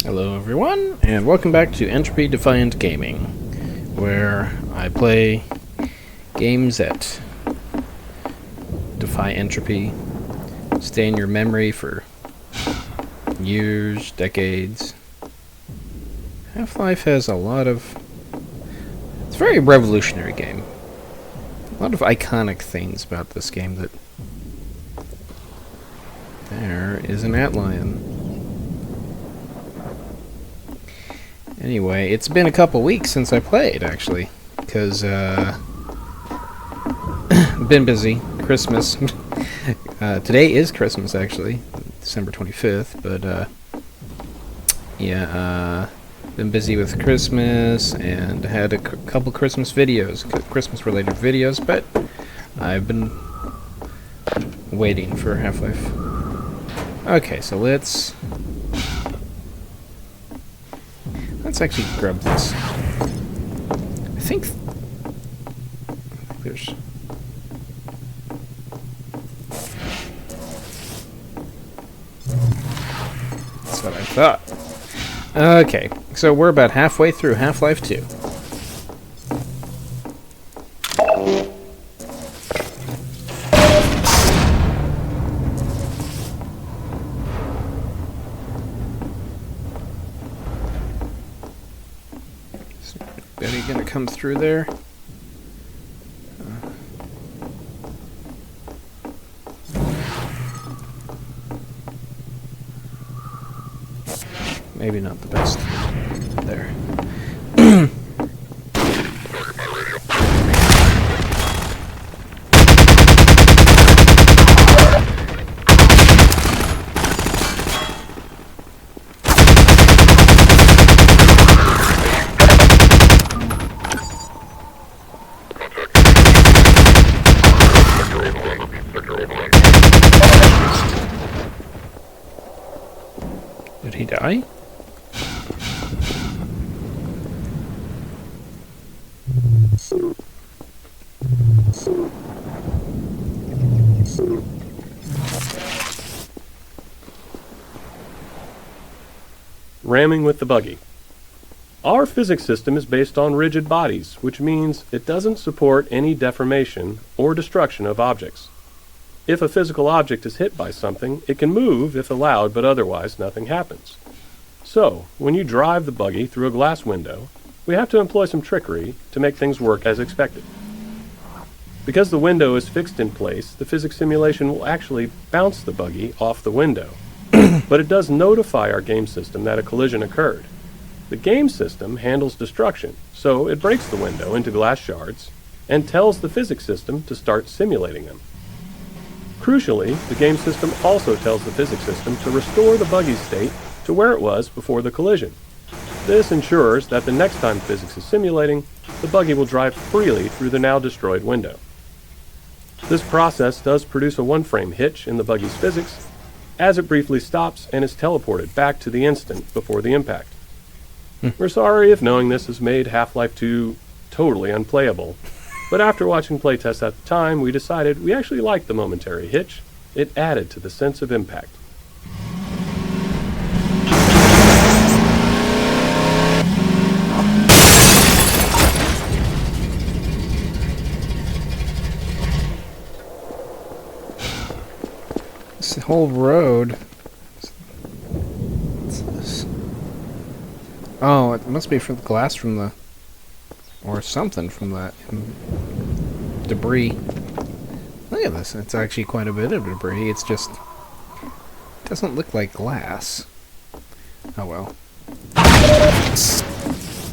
Hello everyone, and welcome back to Entropy-Defiant Gaming, where I play games that defy entropy, stay in your memory for years, decades. Half-Life has a lot of... It's a very revolutionary game. A lot of iconic things about this game that... There is an antlion. Anyway, it's been a couple weeks since I played, actually, because, been busy. Christmas. Today is Christmas, actually, December 25th, but, been busy with Christmas, and had a couple Christmas videos, Christmas-related videos, but I've been waiting for Half-Life. Okay, so let's actually grab this. I think there's... That's what I thought. Okay, so we're about halfway through Half-Life 2. Betty gonna come through there? Maybe not the best. There. Did he die? Ramming with the buggy. Our physics system is based on rigid bodies, which means it doesn't support any deformation or destruction of objects. If a physical object is hit by something, it can move if allowed, but otherwise nothing happens. So, when you drive the buggy through a glass window, we have to employ some trickery to make things work as expected. Because the window is fixed in place, the physics simulation will actually bounce the buggy off the window. But it does notify our game system that a collision occurred. The game system handles destruction, so it breaks the window into glass shards and tells the physics system to start simulating them. Crucially, the game system also tells the physics system to restore the buggy's state to where it was before the collision. This ensures that the next time physics is simulating, the buggy will drive freely through the now destroyed window. This process does produce a one-frame hitch in the buggy's physics, as it briefly stops and is teleported back to the instant before the impact. We're sorry if knowing this has made Half-Life 2 totally unplayable, but after watching playtests at the time, we decided we actually liked the momentary hitch. It added to the sense of impact. This whole road... What's this? Oh, it must be for the glass from the... or something from that debris. Look at this, it's actually quite a bit of debris, it's just... It doesn't look like glass. Oh well.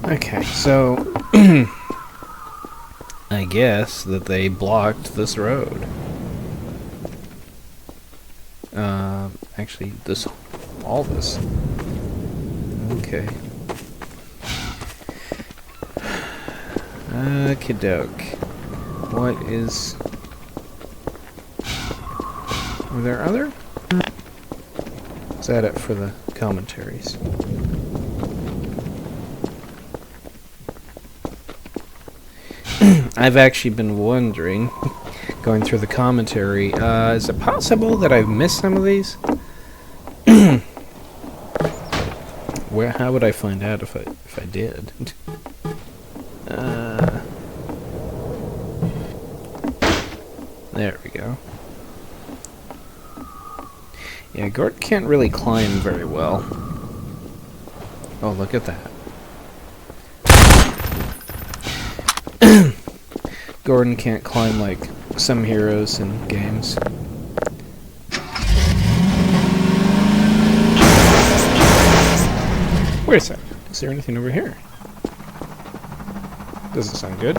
Okay, so... I guess that they blocked this road. Actually, all this. Okay. Okey-doke. What is... Were there other? Is that it for the commentaries? I've actually been wondering, going through the commentary, is it possible that I've missed some of these? How would I find out if I did? There we go. Yeah, Gordon can't really climb very well. Oh, look at that. Gordon can't climb like some heroes in games. Wait a sec. Is there anything over here? Doesn't sound good.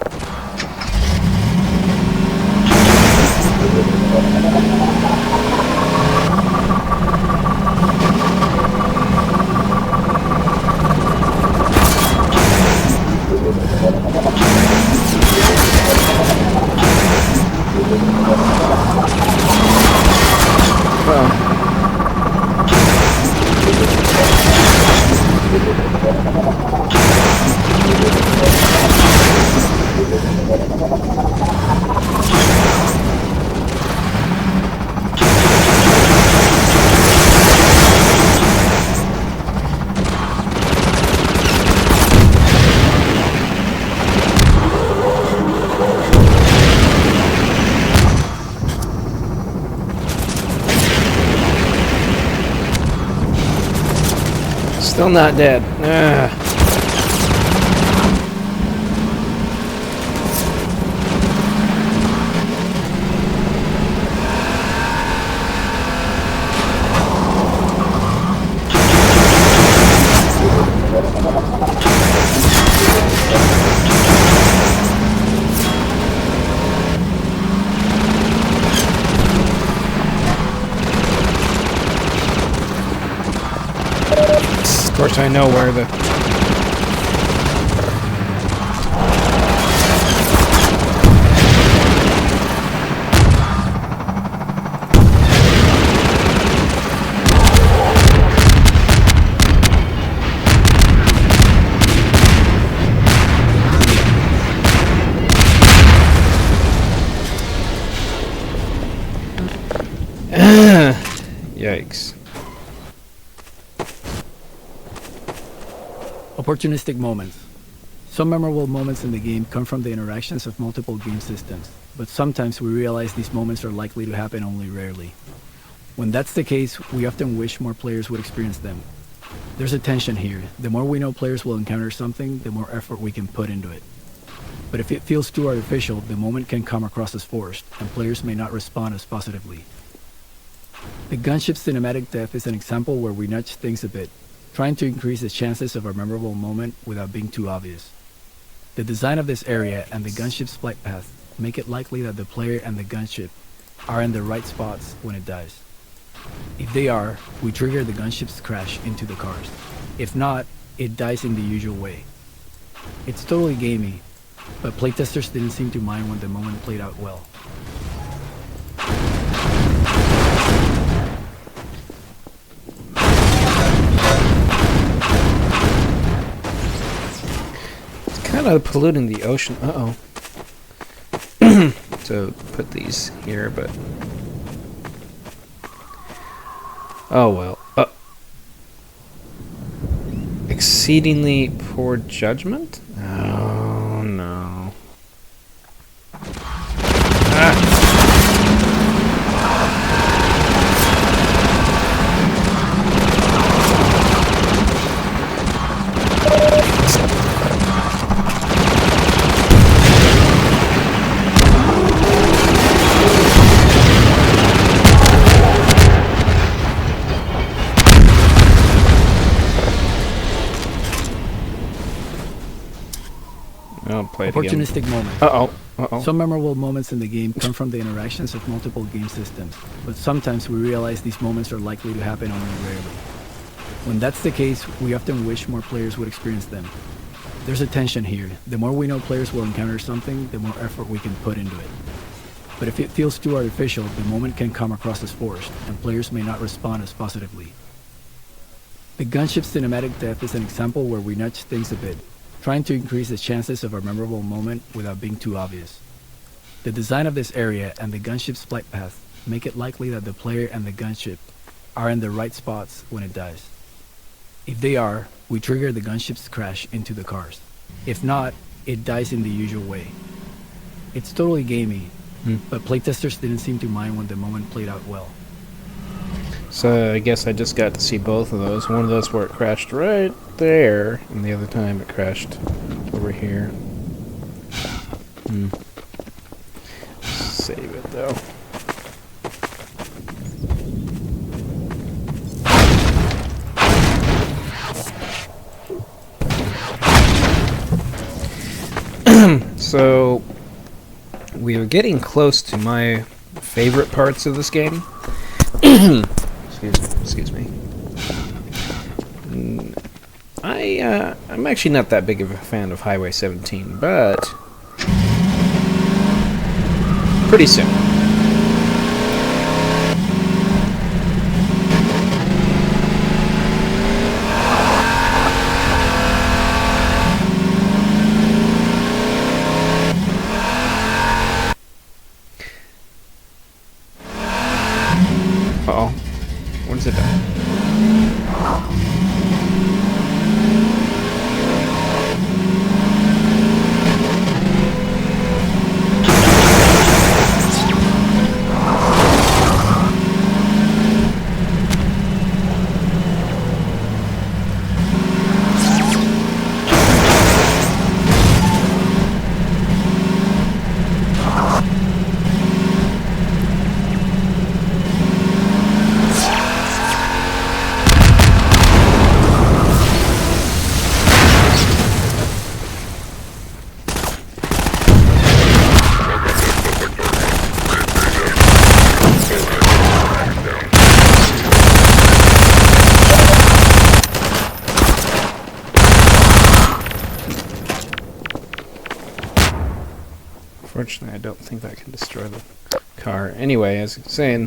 Still not dead. Of course, I know where the... Yikes. Opportunistic moments. Some memorable moments in the game come from the interactions of multiple game systems, but sometimes we realize these moments are likely to happen only rarely. When that's the case, we often wish more players would experience them. There's a tension here. The more we know players will encounter something, the more effort we can put into it. But if it feels too artificial, the moment can come across as forced, and players may not respond as positively. The gunship cinematic death is an example where we nudge things a bit, trying to increase the chances of a memorable moment without being too obvious. The design of this area and the gunship's flight path make it likely that the player and the gunship are in the right spots when it dies. If they are, we trigger the gunship's crash into the cars. If not, it dies in the usual way. It's totally gamey, but playtesters didn't seem to mind when the moment played out well. Kind of polluting the ocean. Uh-oh. So put these here, but... Oh well. Exceedingly poor judgment? Oh no. Ah! I'll play it again. Opportunistic moment. Uh-oh. Some memorable moments in the game come from the interactions of multiple game systems, but sometimes we realize these moments are likely to happen only rarely. When that's the case, we often wish more players would experience them. There's a tension here. The more we know players will encounter something, the more effort we can put into it. But if it feels too artificial, the moment can come across as forced, and players may not respond as positively. The gunship cinematic death is an example where we nudge things a bit, trying to increase the chances of a memorable moment without being too obvious. The design of this area and the gunship's flight path make it likely that the player and the gunship are in the right spots when it dies. If they are, we trigger the gunship's crash into the cars. If not, it dies in the usual way. It's totally gamey, but playtesters didn't seem to mind when the moment played out well. So I guess I just got to see both of those. One of those where it crashed right there, and the other time it crashed over here. Save it though. So we are getting close to my favorite parts of this game. Excuse me. I'm actually not that big of a fan of Highway 17, but pretty soon. Uh-oh. What is it done? Fortunately, I don't think that can destroy the car. Anyway, as I was saying,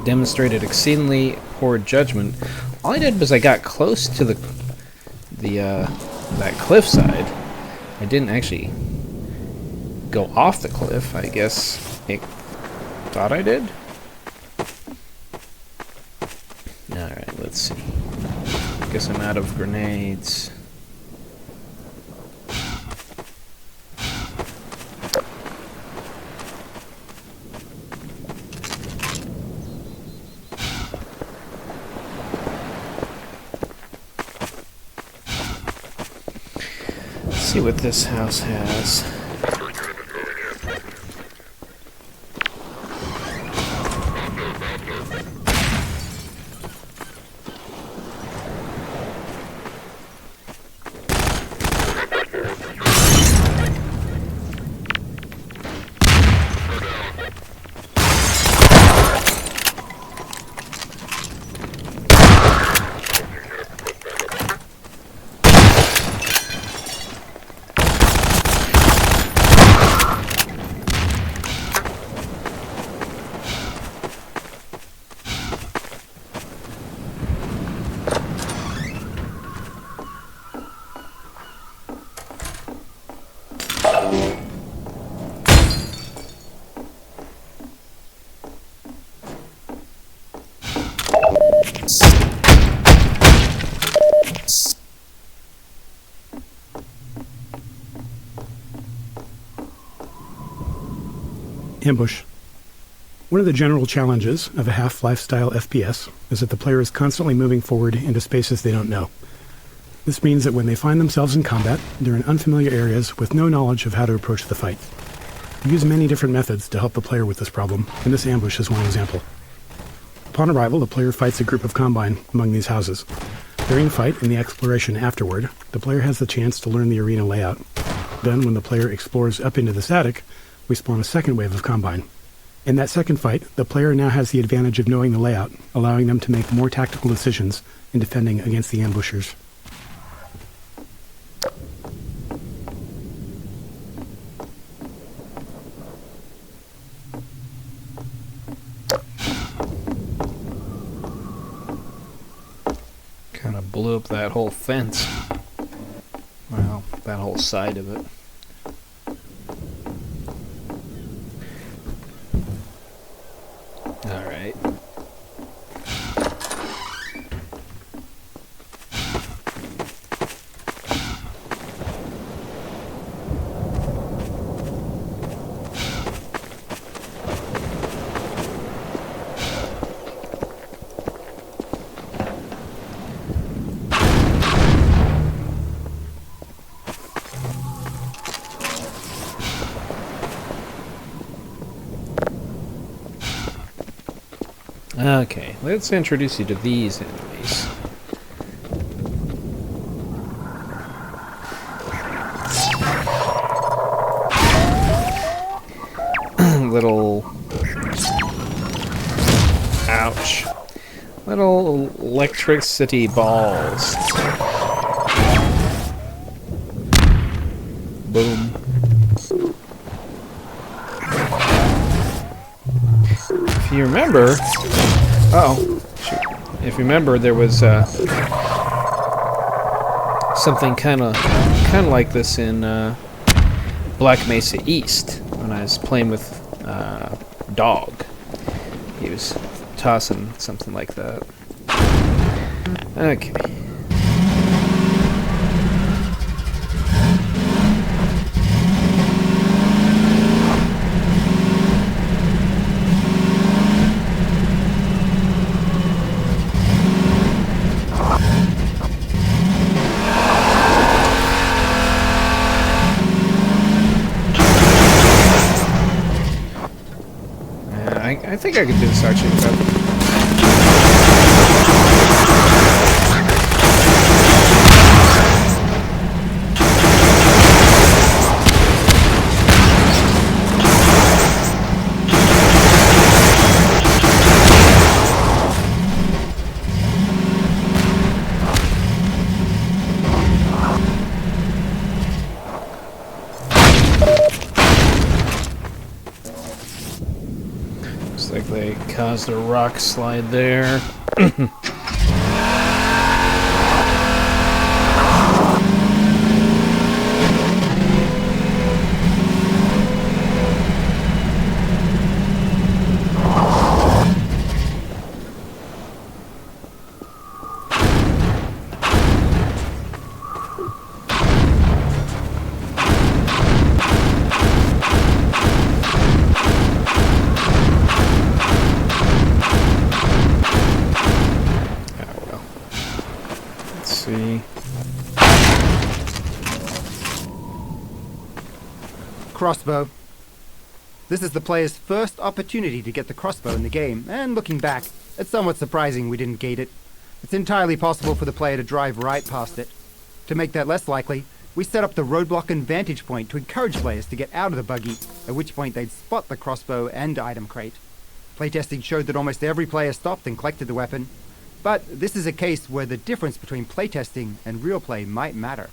demonstrated exceedingly poor judgment. All I did was I got close to that cliffside. I didn't actually go off the cliff. I guess I thought I did. All right, let's see. Guess I'm out of grenades. See what this house has. Ambush. One of the general challenges of a Half-Life style FPS is that the player is constantly moving forward into spaces they don't know. This means that when they find themselves in combat, they're in unfamiliar areas with no knowledge of how to approach the fight. We use many different methods to help the player with this problem, and this ambush is one example. Upon arrival, the player fights a group of Combine among these houses. During the fight and the exploration afterward, the player has the chance to learn the arena layout. Then, when the player explores up into this attic, we spawn a second wave of Combine. In that second fight, the player now has the advantage of knowing the layout, allowing them to make more tactical decisions in defending against the ambushers. Kind of blew up that whole fence. Well, that whole side of it. Alright. Okay, let's introduce you to these enemies. Little... Ouch. Little electricity balls. Boom. If you remember... Oh, shoot. If you remember, there was something kind of like this in Black Mesa East when I was playing with Dog. He was tossing something like that. Okay. I think I can do this actually without... Looks like they caused a rock slide there. See. Crossbow. This is the player's first opportunity to get the crossbow in the game, and looking back, it's somewhat surprising we didn't gate it. It's entirely possible for the player to drive right past it. To make that less likely, we set up the roadblock and vantage point to encourage players to get out of the buggy, at which point they'd spot the crossbow and item crate. Playtesting showed that almost every player stopped and collected the weapon, but this is a case where the difference between playtesting and real play might matter.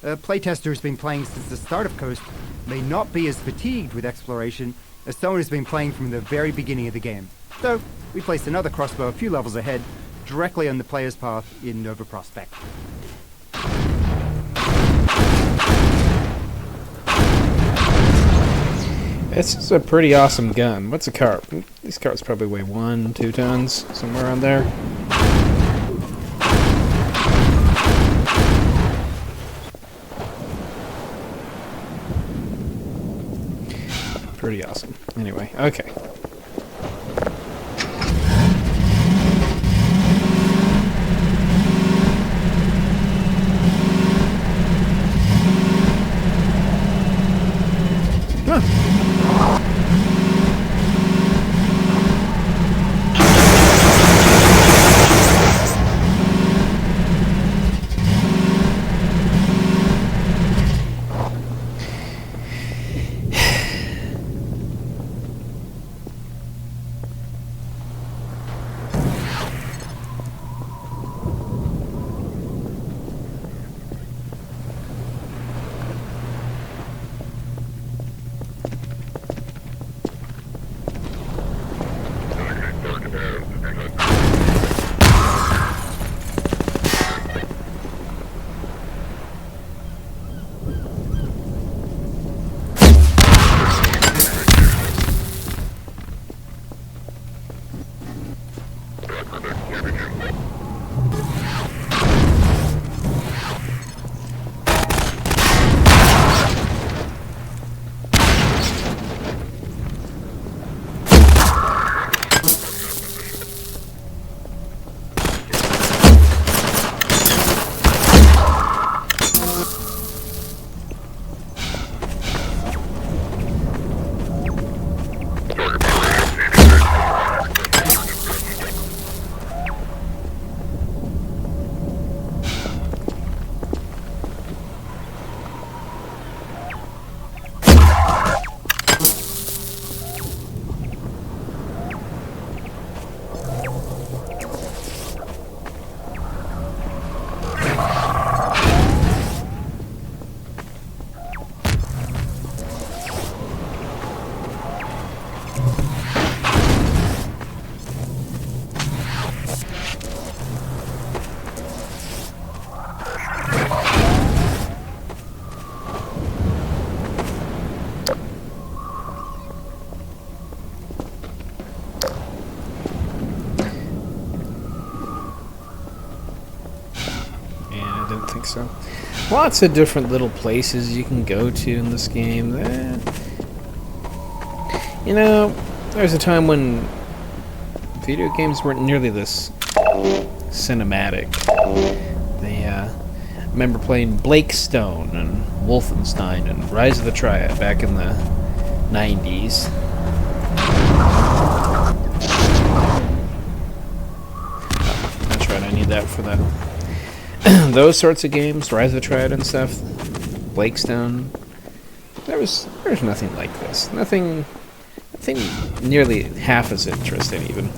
A playtester who's been playing since the start of Coast may not be as fatigued with exploration as someone who's been playing from the very beginning of the game. So, we placed another crossbow a few levels ahead, directly on the player's path in Nova Prospect. This is a pretty awesome gun. What's a car? These cars probably weigh 1-2 tons, somewhere around there. Pretty awesome. Anyway, okay. didn't think so. Lots of different little places you can go to in this game. You know, there was a time when video games weren't nearly this cinematic. I remember playing Blakestone and Wolfenstein and Rise of the Triad back in the 90s. That's right, I need that for that. Those sorts of games, Rise of the Triad and stuff, Blakestone. There's nothing like this. Nothing nearly half as interesting, even.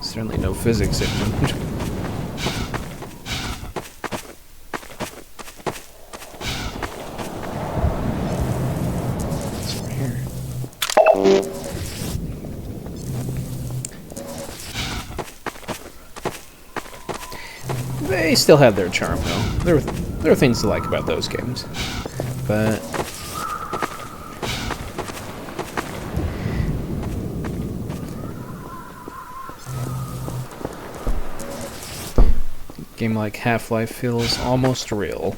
Certainly no physics in them. What's over here? They still have their charm, though. There are things to like about those games, but a game like Half-Life feels almost real.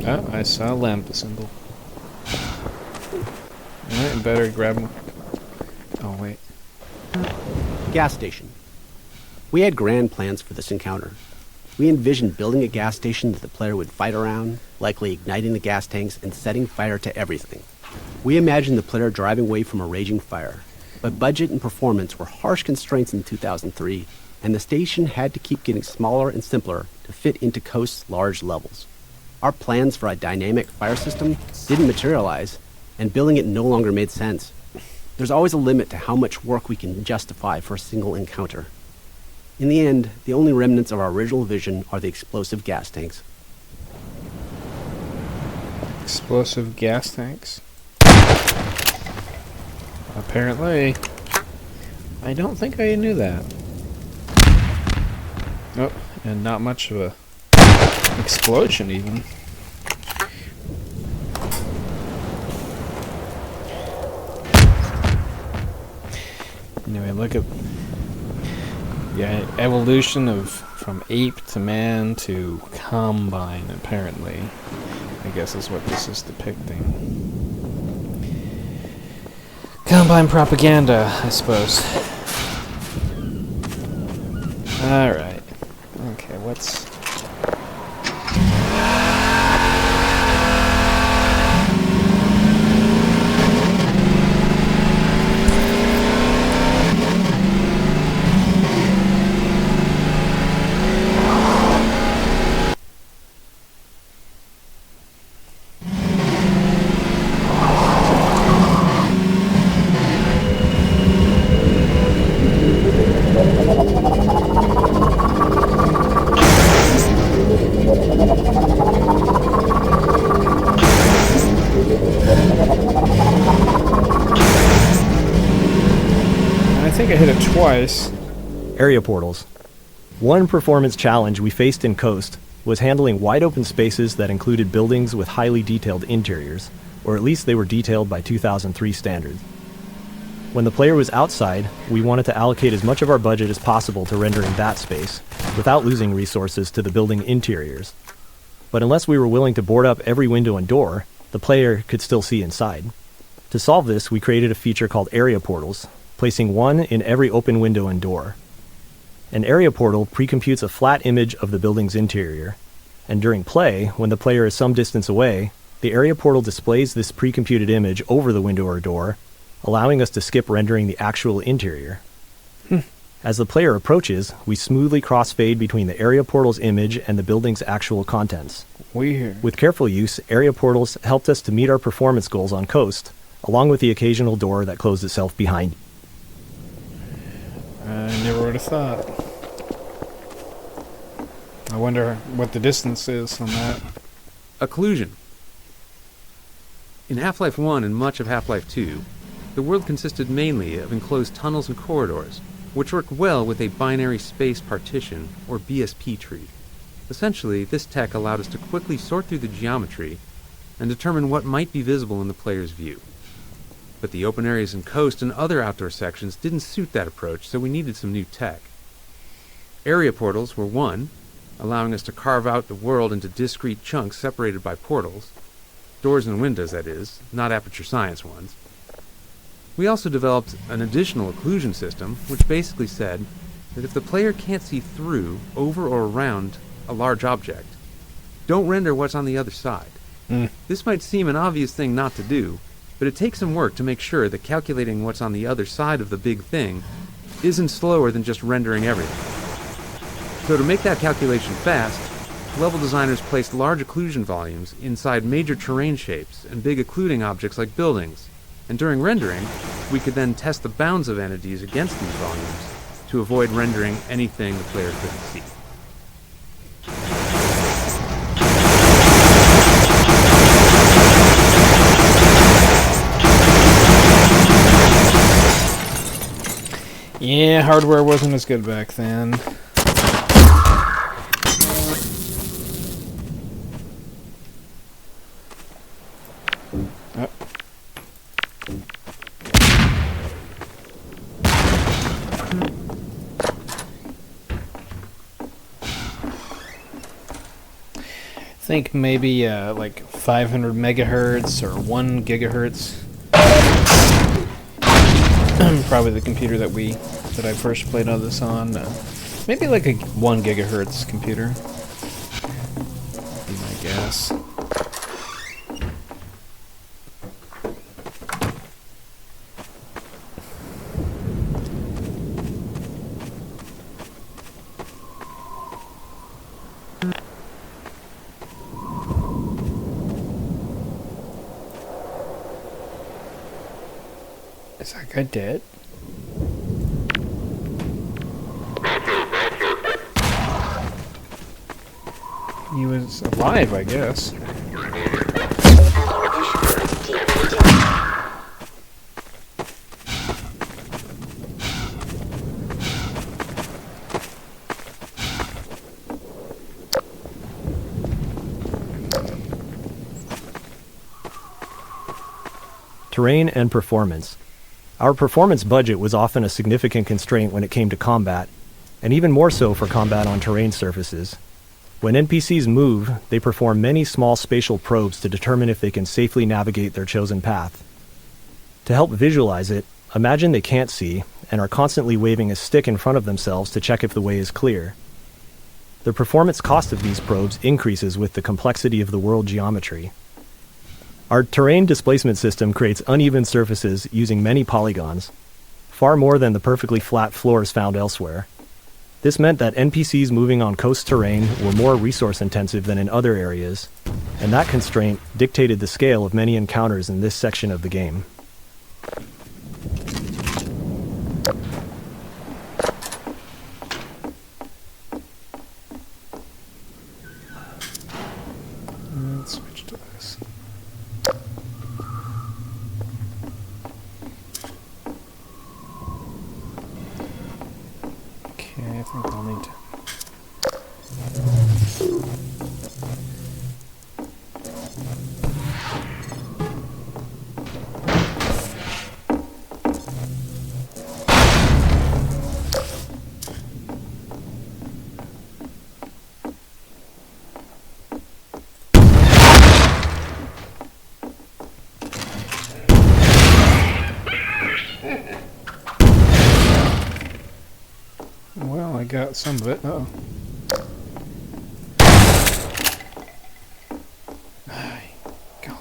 Oh, I saw a lamp symbol. Alright, better grab him. Oh, wait. Gas station. We had grand plans for this encounter. We envisioned building a gas station that the player would fight around, likely igniting the gas tanks and setting fire to everything. We imagined the player driving away from a raging fire, but budget and performance were harsh constraints in 2003, and the station had to keep getting smaller and simpler to fit into Coast's large levels. Our plans for a dynamic fire system didn't materialize, and building it no longer made sense. There's always a limit to how much work we can justify for a single encounter. In the end, the only remnants of our original vision are the explosive gas tanks. Explosive gas tanks? Apparently. I don't think I knew that. Oh, and not much of a explosion, even. Anyway, look at the evolution of from ape to man to combine, apparently. I guess is what this is depicting. Combine propaganda, I suppose. Alright. Okay, what's... I think I hit it twice. Area portals. One performance challenge we faced in Coast was handling wide open spaces that included buildings with highly detailed interiors, or at least they were detailed by 2003 standards. When the player was outside, we wanted to allocate as much of our budget as possible to rendering that space, without losing resources to the building interiors. But unless we were willing to board up every window and door, the player could still see inside. To solve this, we created a feature called area portals, placing one in every open window and door. An area portal precomputes a flat image of the building's interior, and during play, when the player is some distance away, the area portal displays this precomputed image over the window or door, allowing us to skip rendering the actual interior. As the player approaches, we smoothly crossfade between the area portal's image and the building's actual contents. Weird. With careful use, area portals helped us to meet our performance goals on Coast, along with the occasional door that closed itself behind. I never would have thought. I wonder what the distance is on that. Occlusion. In Half-Life 1 and much of Half-Life 2, the world consisted mainly of enclosed tunnels and corridors, which worked well with a binary space partition, or BSP tree. Essentially, this tech allowed us to quickly sort through the geometry and determine what might be visible in the player's view. But the open areas and coast and other outdoor sections didn't suit that approach, so we needed some new tech. Area portals were one, allowing us to carve out the world into discrete chunks separated by portals. Doors and windows, that is, not aperture science ones. We also developed an additional occlusion system, which basically said that if the player can't see through, over, or around a large object, don't render what's on the other side. This might seem an obvious thing not to do, but it takes some work to make sure that calculating what's on the other side of the big thing isn't slower than just rendering everything. So to make that calculation fast, level designers placed large occlusion volumes inside major terrain shapes and big occluding objects like buildings, and during rendering, we could then test the bounds of entities against these volumes to avoid rendering anything the player couldn't see. Yeah, hardware wasn't as good back then. Oh. I think maybe like 500 megahertz or 1 gigahertz. Probably the computer that I first played all this on. Maybe like a 1 gigahertz computer. Be my guess. Is that guy dead? He was alive, I guess. Terrain and performance. Our performance budget was often a significant constraint when it came to combat, and even more so for combat on terrain surfaces. When NPCs move, they perform many small spatial probes to determine if they can safely navigate their chosen path. To help visualize it, imagine they can't see and are constantly waving a stick in front of themselves to check if the way is clear. The performance cost of these probes increases with the complexity of the world geometry. Our terrain displacement system creates uneven surfaces using many polygons, far more than the perfectly flat floors found elsewhere. This meant that NPCs moving on coast terrain were more resource-intensive than in other areas, and that constraint dictated the scale of many encounters in this section of the game. Let's switch to this. Okay, I think I'll need to. Well, I got some of it. Uh-oh. Go.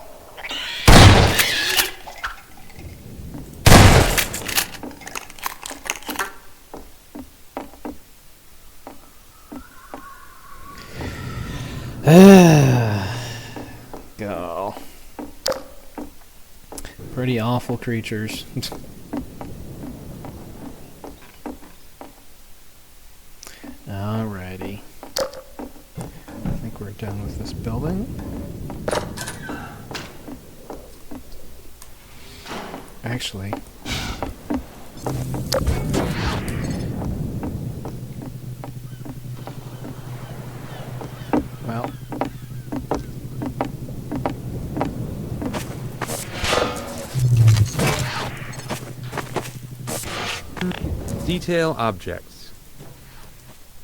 Go. Pretty awful creatures. Alrighty. I think we're done with this building. Actually, Detail objects.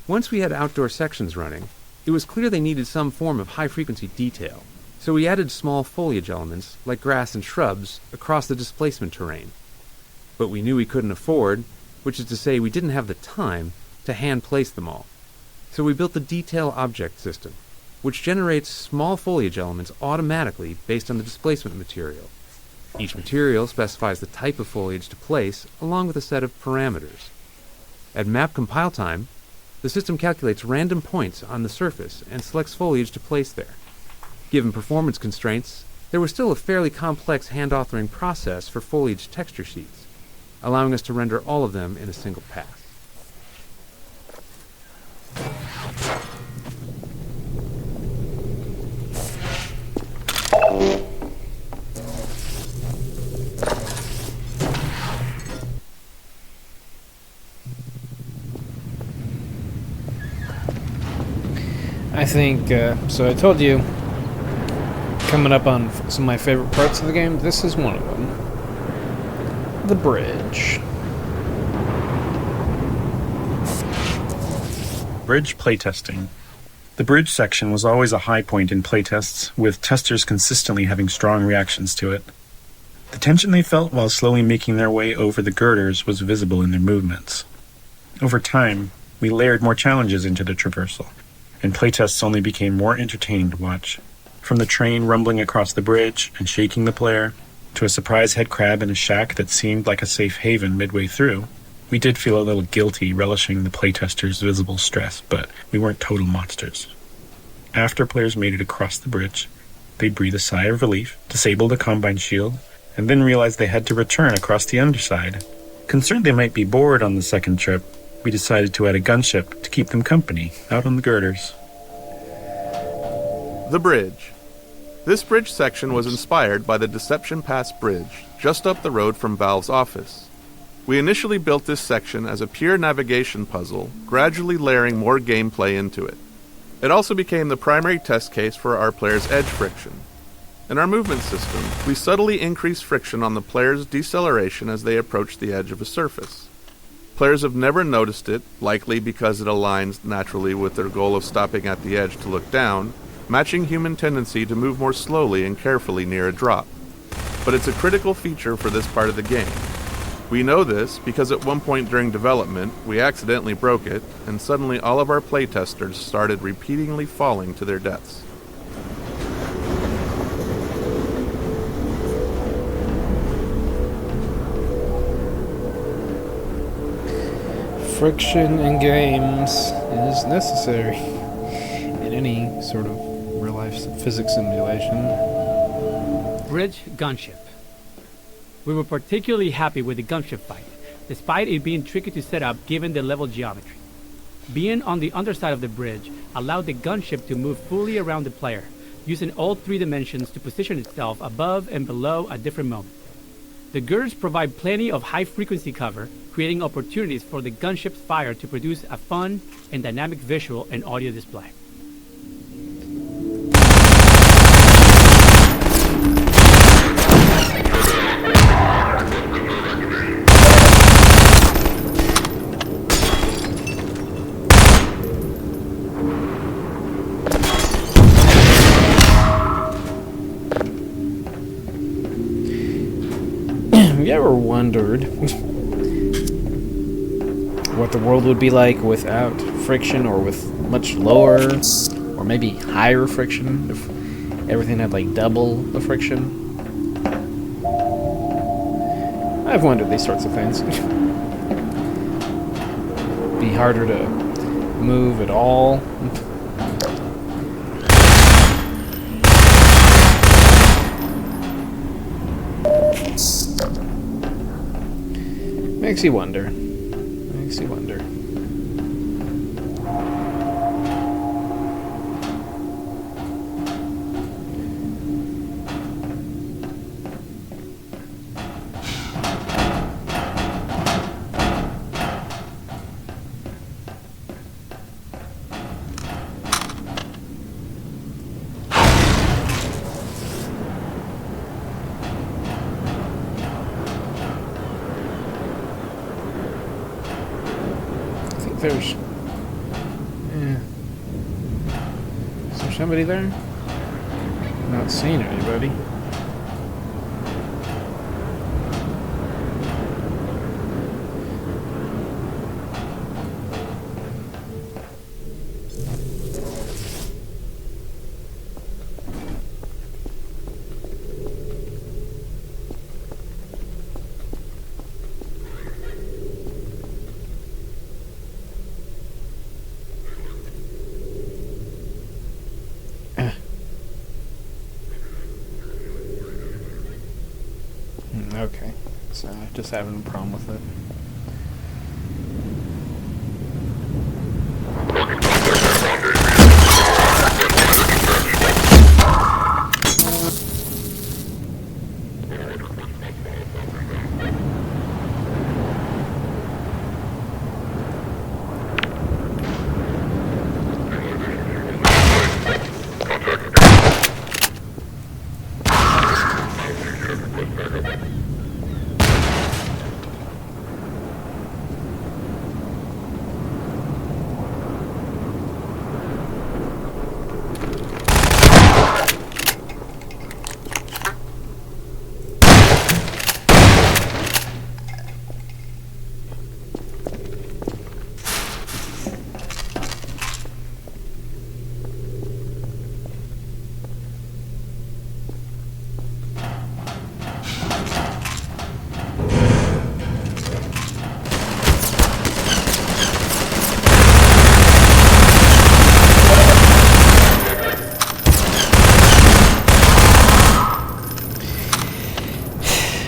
Once we had outdoor sections running, it was clear they needed some form of high-frequency detail, so we added small foliage elements, like grass and shrubs, across the displacement terrain. But we knew we couldn't afford, which is to say we didn't have the time, to hand-place them all. So we built the detail object system, which generates small foliage elements automatically based on the displacement material. Each material specifies the type of foliage to place, along with a set of parameters. At map compile time, the system calculates random points on the surface and selects foliage to place there. Given performance constraints, there was still a fairly complex hand-authoring process for foliage texture sheets, allowing us to render all of them in a single pass. I think, so I told you, coming up on some of my favorite parts of the game, this is one of them. The bridge. Bridge playtesting. The bridge section was always a high point in playtests, with testers consistently having strong reactions to it. The tension they felt while slowly making their way over the girders was visible in their movements. Over time, we layered more challenges into the traversal, and playtests only became more entertaining to watch. From the train rumbling across the bridge and shaking the player, to a surprise head crab in a shack that seemed like a safe haven midway through, we did feel a little guilty relishing the playtesters' visible stress, but we weren't total monsters. After players made it across the bridge, they'd breathe a sigh of relief, disable the combine shield, and then realize they had to return across the underside. Concerned they might be bored on the second trip, we decided to add a gunship to keep them company out on the girders. The bridge. This bridge section was inspired by the Deception Pass Bridge, just up the road from Valve's office. We initially built this section as a pure navigation puzzle, gradually layering more gameplay into it. It also became the primary test case for our players' edge friction. In our movement system, we subtly increase friction on the player's deceleration as they approach the edge of a surface. Players have never noticed it, likely because it aligns naturally with their goal of stopping at the edge to look down, matching human tendency to move more slowly and carefully near a drop. But it's a critical feature for this part of the game. We know this because at one point during development, we accidentally broke it, and suddenly all of our playtesters started repeatedly falling to their deaths. Friction in games is necessary in any sort of real-life physics simulation. Bridge gunship. We were particularly happy with the gunship fight, despite it being tricky to set up given the level geometry. Being on the underside of the bridge allowed the gunship to move fully around the player, using all 3 dimensions to position itself above and below at different moments. The girders provide plenty of high-frequency cover, creating opportunities for the gunship's fire to produce a fun and dynamic visual and audio display. Have you ever wondered what the world would be like without friction, or with much lower or maybe higher friction, if everything had like double the friction? I've wondered these sorts of things. Be harder to move at all. Makes you wonder. Makes you wonder. there's... Is there somebody there? Not seeing anybody. Okay, so just having a problem with it.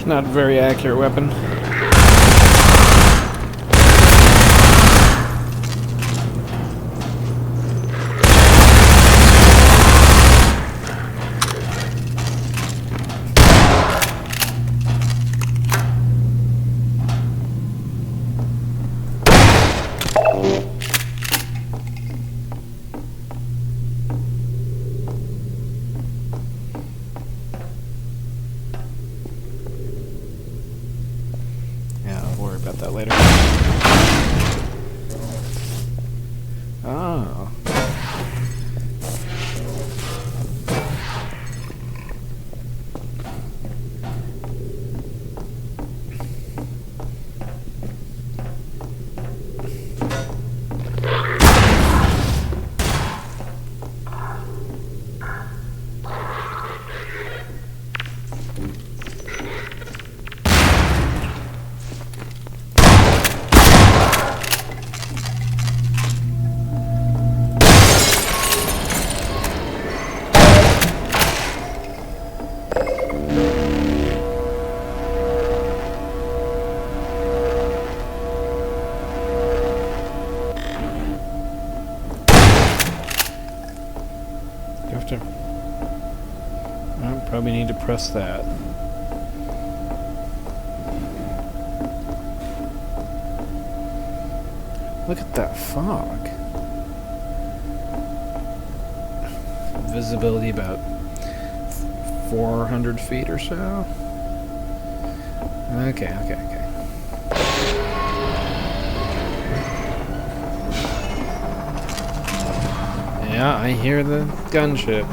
Not a very accurate weapon. About that later. Oh. Probably need to press that. Look at that fog. Visibility about 400 feet or so. Okay. Yeah, I hear the gunship.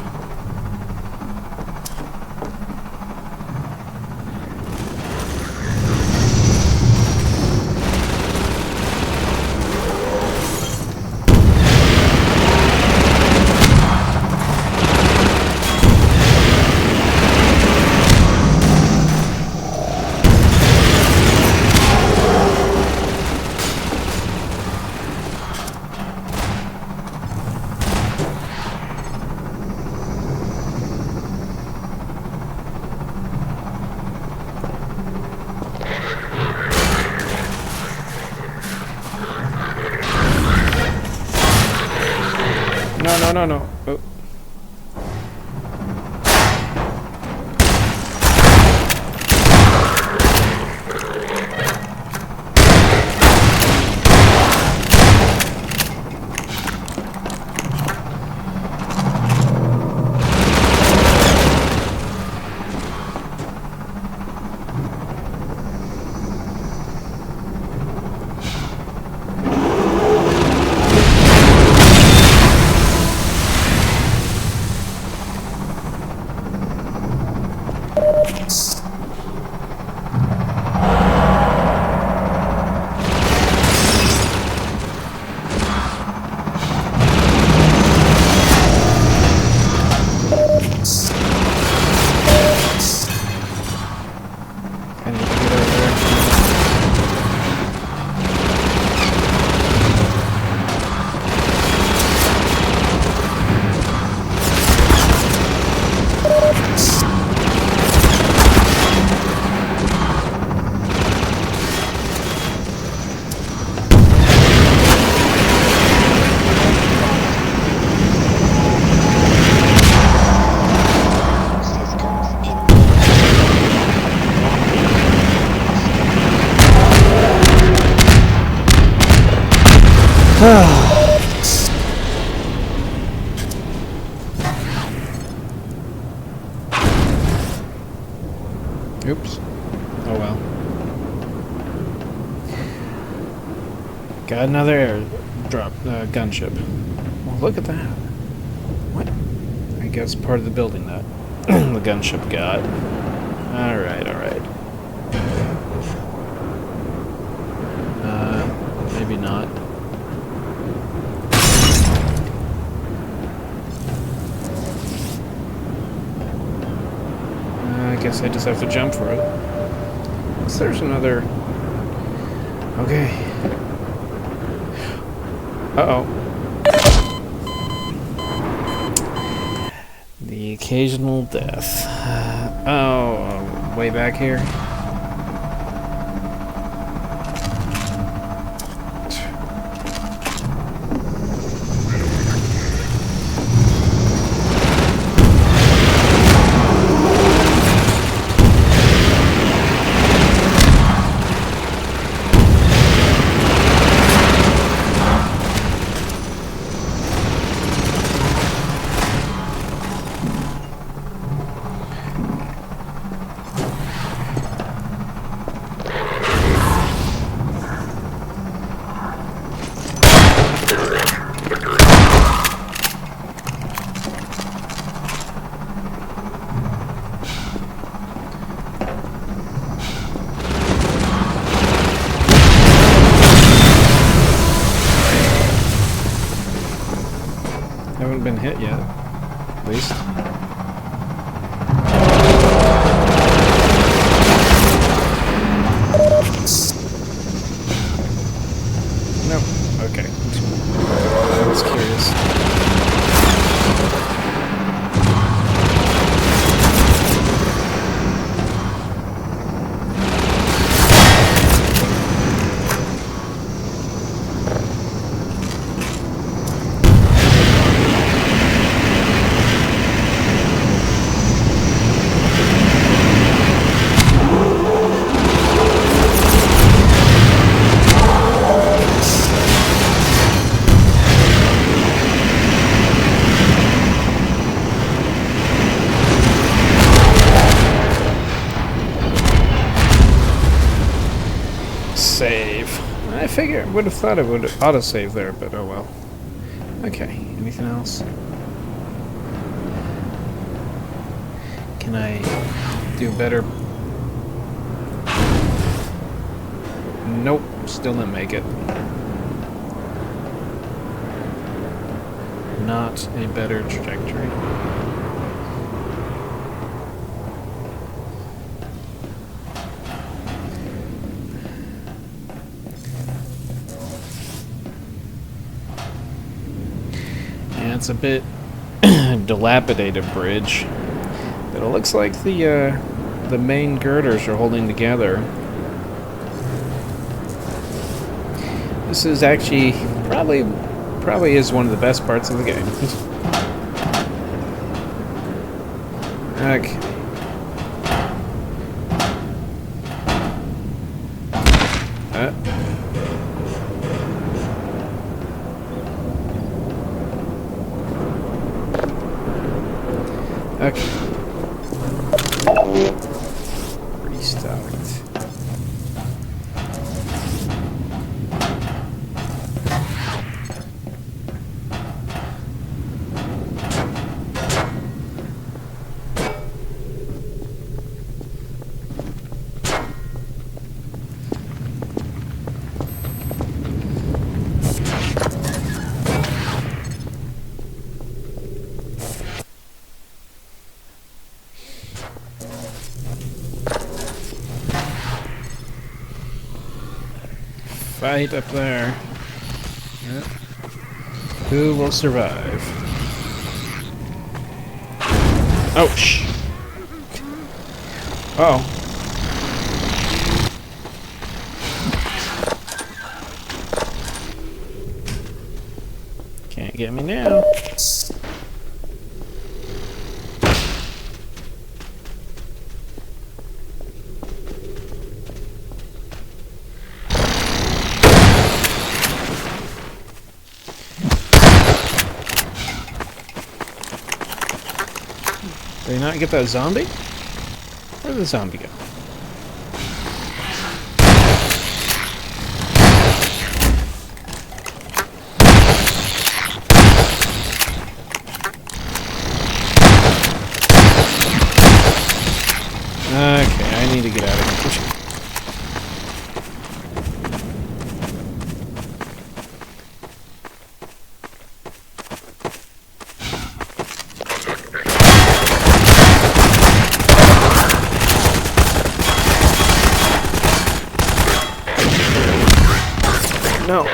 No. Oh. I need to get over there. Oops. Oh well. Got another airdrop gunship. Well, look at that. What? I guess part of the building that the gunship got. Alright, alright. Maybe not. I guess I just have to jump for it. So there's another... Okay. Uh-oh. The occasional death. Way back here. Haven't been hit yet, at least. No. Okay. I was curious. Save. I figure, would have thought it would auto-save there, but oh well. Okay, anything else? Can I do better? Nope, still didn't make it. Not a better trajectory. And it's a bit dilapidated bridge, but it looks like the main girders are holding together. This is actually probably is one of the best parts of the game. Okay. Okay. Restart. fight up there. Yep. Who will survive? Oh, shh. Oh. Can't get me now. Did he not get that zombie? Where'd the zombie go? Okay, I need to get out of here. No.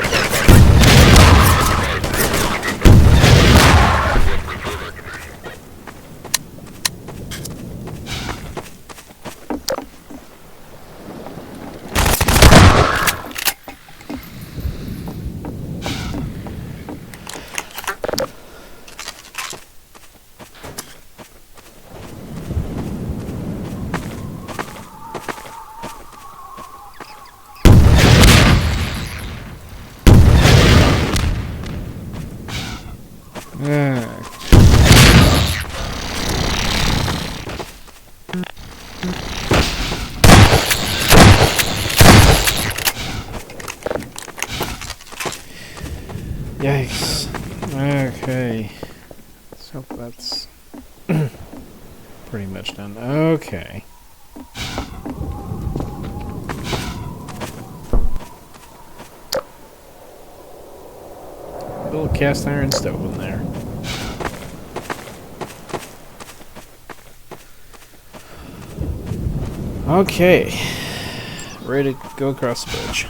Yikes. Okay. So that's pretty much done. Okay. Little cast iron stove in there. Okay. Ready to go across the bridge.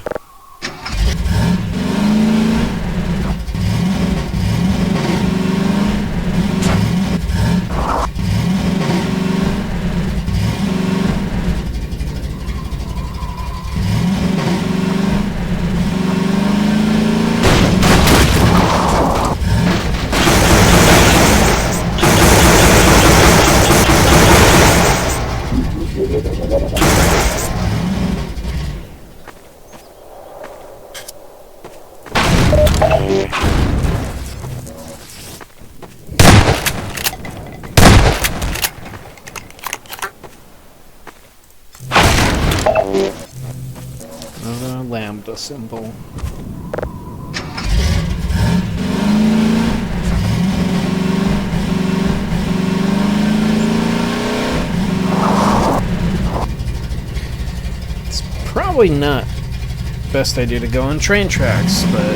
Another lambda symbol. It's probably not the best idea to go on train tracks, but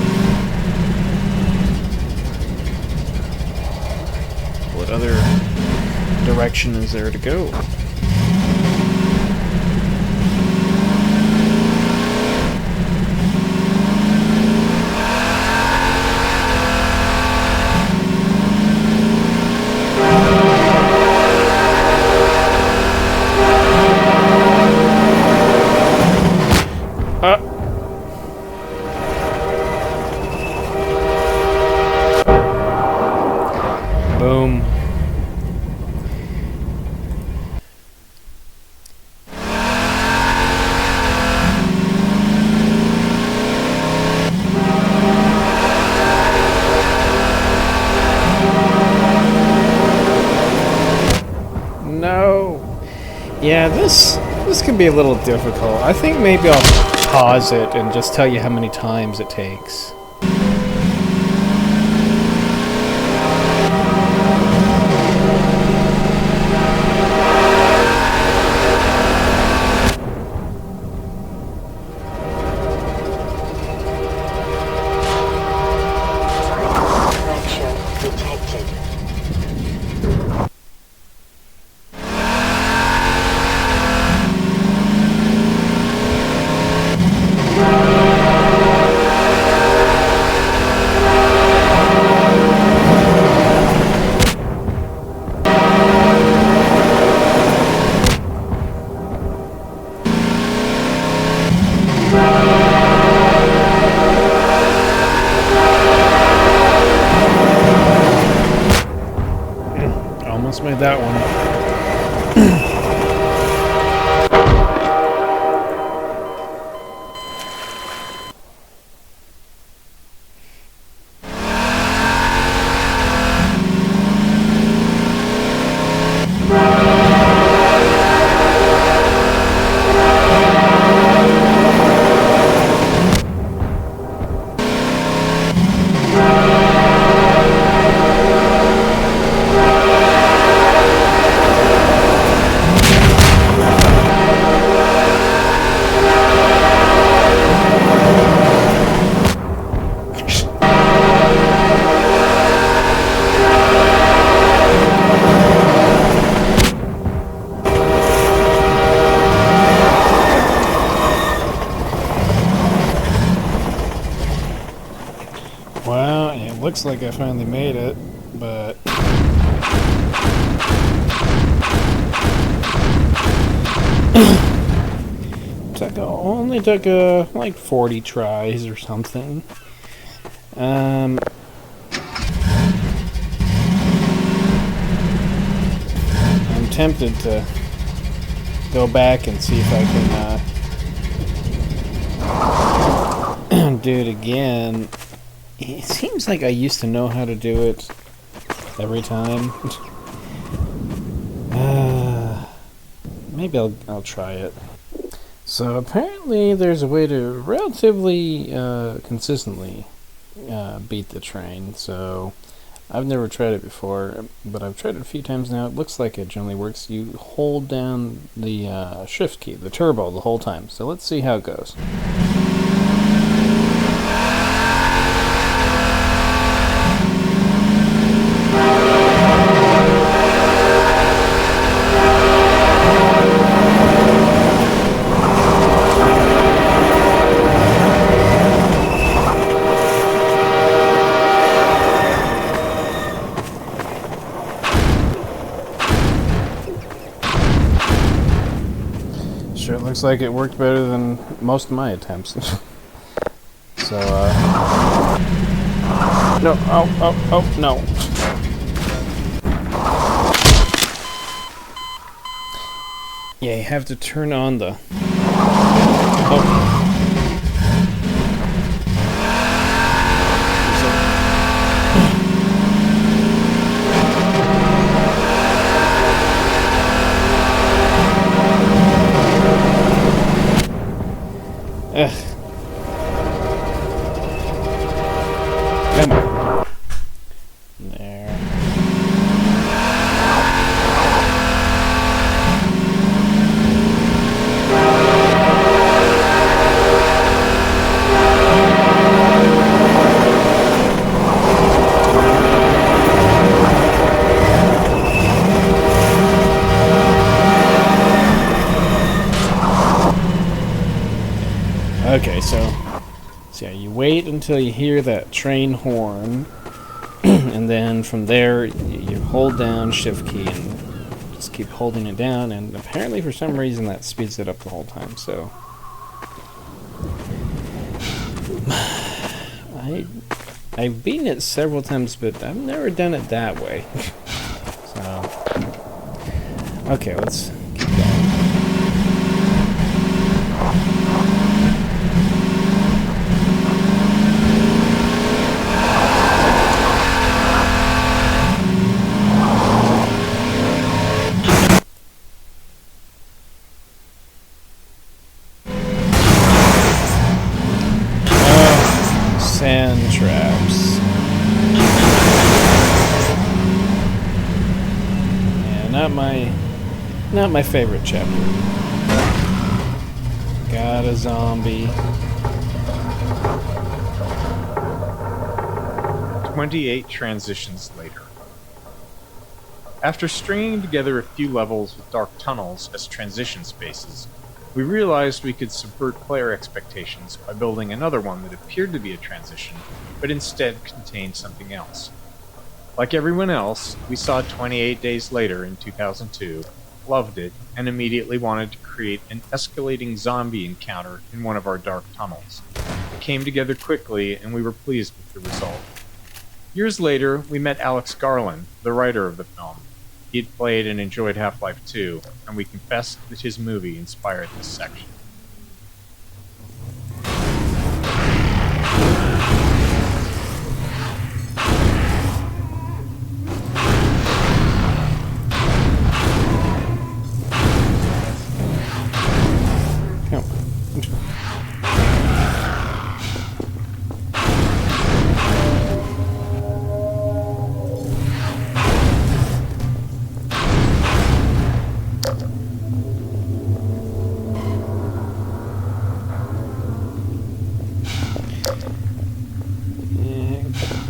what other direction is there to go? Boom. No. Yeah, this can be a little difficult. I think maybe I'll pause it and just tell you how many times it takes. Well, it looks like I finally made it, but only took like 40 tries or something. I'm tempted to go back and see if I can do it again. It seems like I used to know how to do it every time. Maybe I'll try it. So apparently there's a way to relatively consistently beat the train. So I've never tried it before, but I've tried it a few times now. It looks like it generally works. You hold down the shift key, the turbo, the whole time. So let's see how it goes. Sure looks like it worked better than most of my attempts. So, no, oh, no. Yeah, you have to turn on the... Oh. Ugh. Come on. There. Okay, so yeah, you wait until you hear that train horn, and then from there you hold down shift key and just keep holding it down, and apparently for some reason that speeds it up the whole time. So I've beaten it several times, but I've never done it that way. So okay, let's keep going. Sandtraps. Yeah, not my favorite chapter. Got a zombie. 28 transitions later. After stringing together a few levels with dark tunnels as transition spaces, we realized we could subvert player expectations by building another one that appeared to be a transition, but instead contained something else. Like everyone else, we saw 28 Days Later in 2002, loved it, and immediately wanted to create an escalating zombie encounter in one of our dark tunnels. It came together quickly, and we were pleased with the result. Years later, we met Alex Garland, the writer of the film. he'd played and enjoyed Half-Life 2, and we confessed that his movie inspired this section.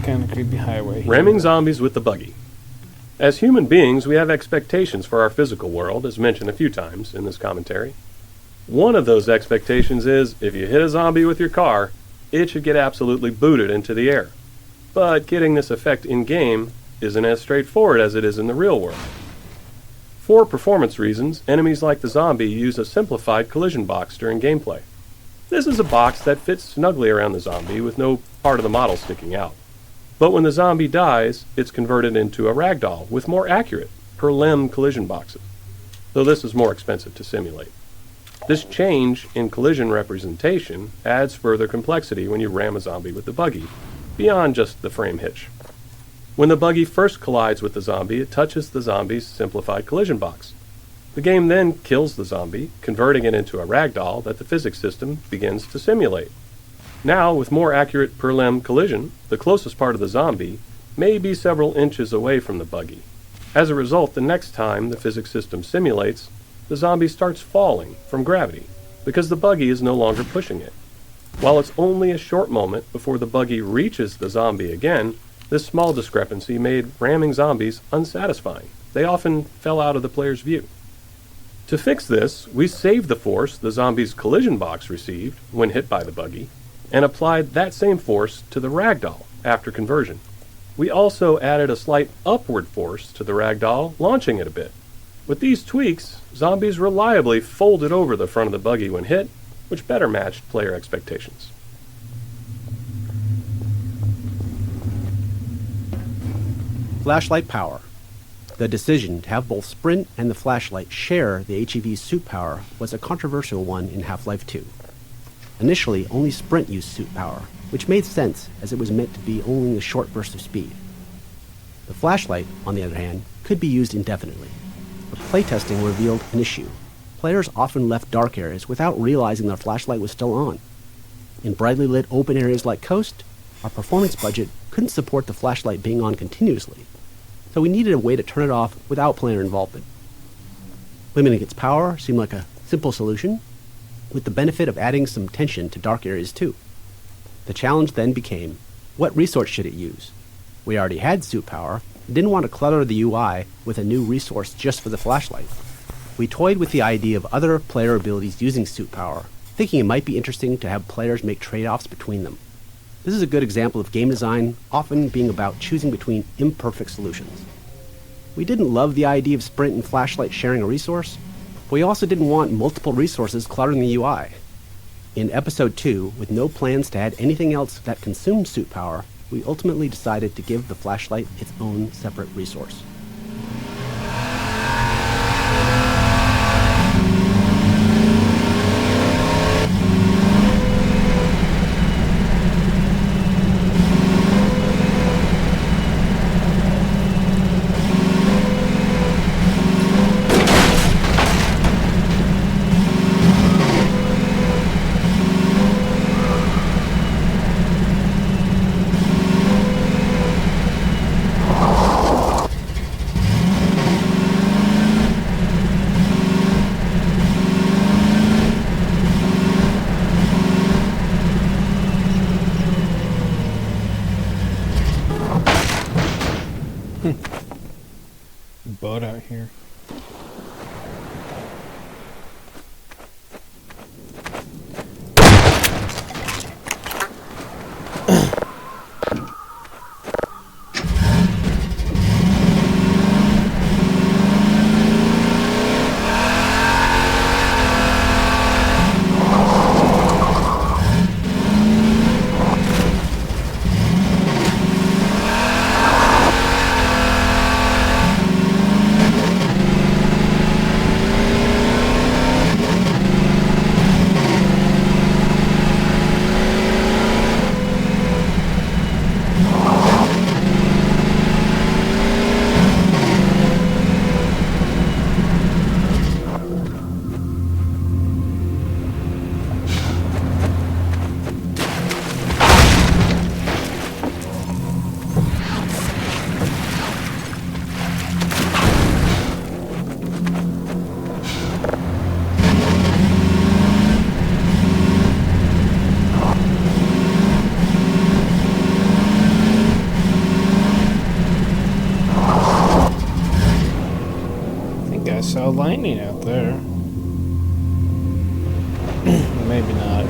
Kind of creepy highway. Ramming zombies with the buggy. As human beings, we have expectations for our physical world, as mentioned a few times in this commentary. One of those expectations is, if you hit a zombie with your car, it should get absolutely booted into the air. But getting this effect in-game isn't as straightforward as it is in the real world. For performance reasons, enemies like the zombie use a simplified collision box during gameplay. This is a box that fits snugly around the zombie with no part of the model sticking out. But when the zombie dies, it's converted into a ragdoll with more accurate, per-limb collision boxes, though this is more expensive to simulate. This change in collision representation adds further complexity when you ram a zombie with the buggy, beyond just the frame hitch. When the buggy first collides with the zombie, it touches the zombie's simplified collision box. The game then kills the zombie, converting it into a ragdoll that the physics system begins to simulate. Now, with more accurate per-limb collision, the closest part of the zombie may be several inches away from the buggy. As a result, the next time the physics system simulates, the zombie starts falling from gravity, because the buggy is no longer pushing it. While it's only a short moment before the buggy reaches the zombie again, this small discrepancy made ramming zombies unsatisfying. They often fell out of the player's view. To fix this, we saved the force the zombie's collision box received when hit by the buggy, and applied that same force to the ragdoll after conversion. We also added a slight upward force to the ragdoll, launching it a bit. With these tweaks, zombies reliably folded over the front of the buggy when hit, which better matched player expectations. Flashlight power. The decision to have both Sprint and the flashlight share the HEV's suit power was a controversial one in Half-Life 2. Initially, only Sprint used suit power, which made sense as it was meant to be only a short burst of speed. The flashlight, on the other hand, could be used indefinitely. But playtesting revealed an issue. Players often left dark areas without realizing their flashlight was still on. In brightly lit open areas like Coast, our performance budget couldn't support the flashlight being on continuously, so we needed a way to turn it off without player involvement. Limiting its power seemed like a simple solution, with the benefit of adding some tension to dark areas too. The challenge then became, what resource should it use? We already had suit power, and didn't want to clutter the UI with a new resource just for the flashlight. We toyed with the idea of other player abilities using suit power, thinking it might be interesting to have players make trade-offs between them. This is a good example of game design often being about choosing between imperfect solutions. We didn't love the idea of Sprint and flashlight sharing a resource, but we also didn't want multiple resources cluttering the UI. In Episode 2, with no plans to add anything else that consumed suit power, we ultimately decided to give the flashlight its own separate resource. there. Maybe not.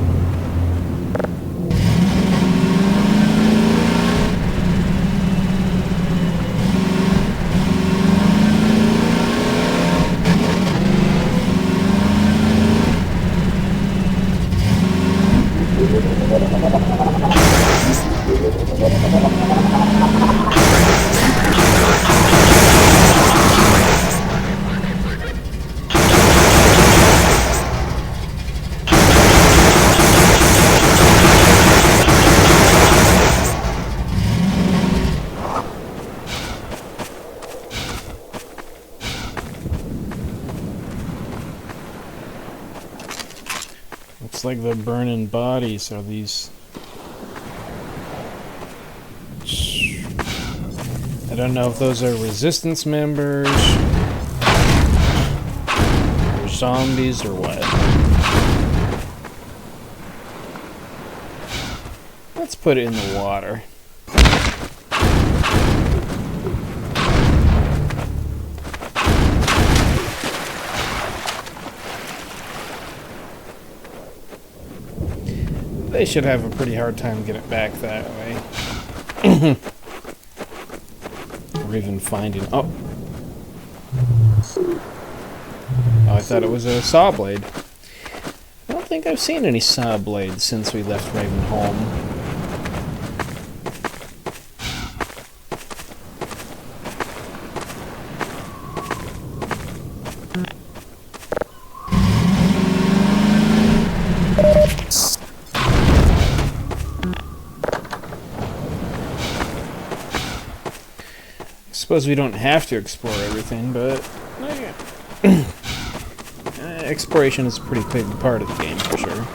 Looks like the burning bodies are these. I don't know if those are resistance members, or zombies, or what. Let's put it in the water. They should have a pretty hard time getting back that way. Or even finding... Oh, I thought it was a saw blade. I don't think I've seen any saw blades since we left Ravenholm. I suppose we don't have to explore everything, but exploration is a pretty big part of the game for sure.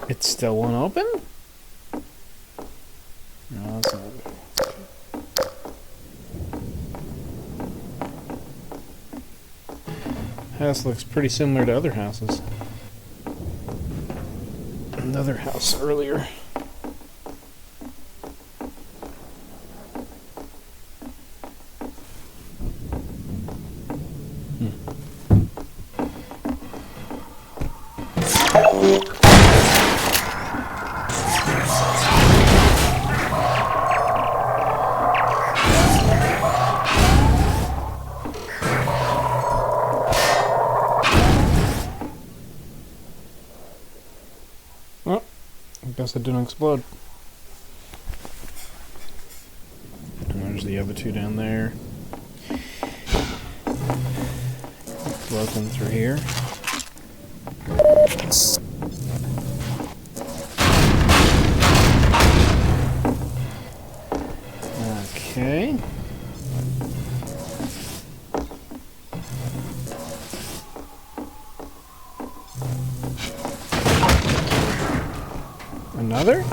It still won't open? No, it's not. House looks pretty similar to other houses. Another house earlier. Well, I guess it didn't explode. And there's the other two down there. Broken through here. Okay. Another?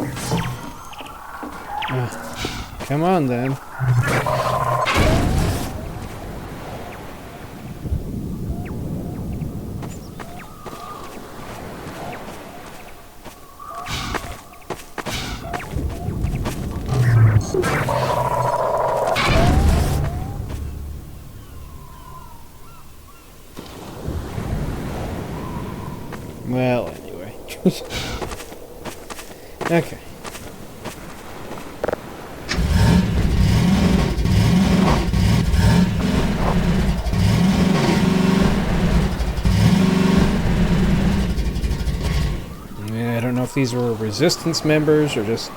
Come on then. Well, anyway. Okay. I don't know if these were resistance members or just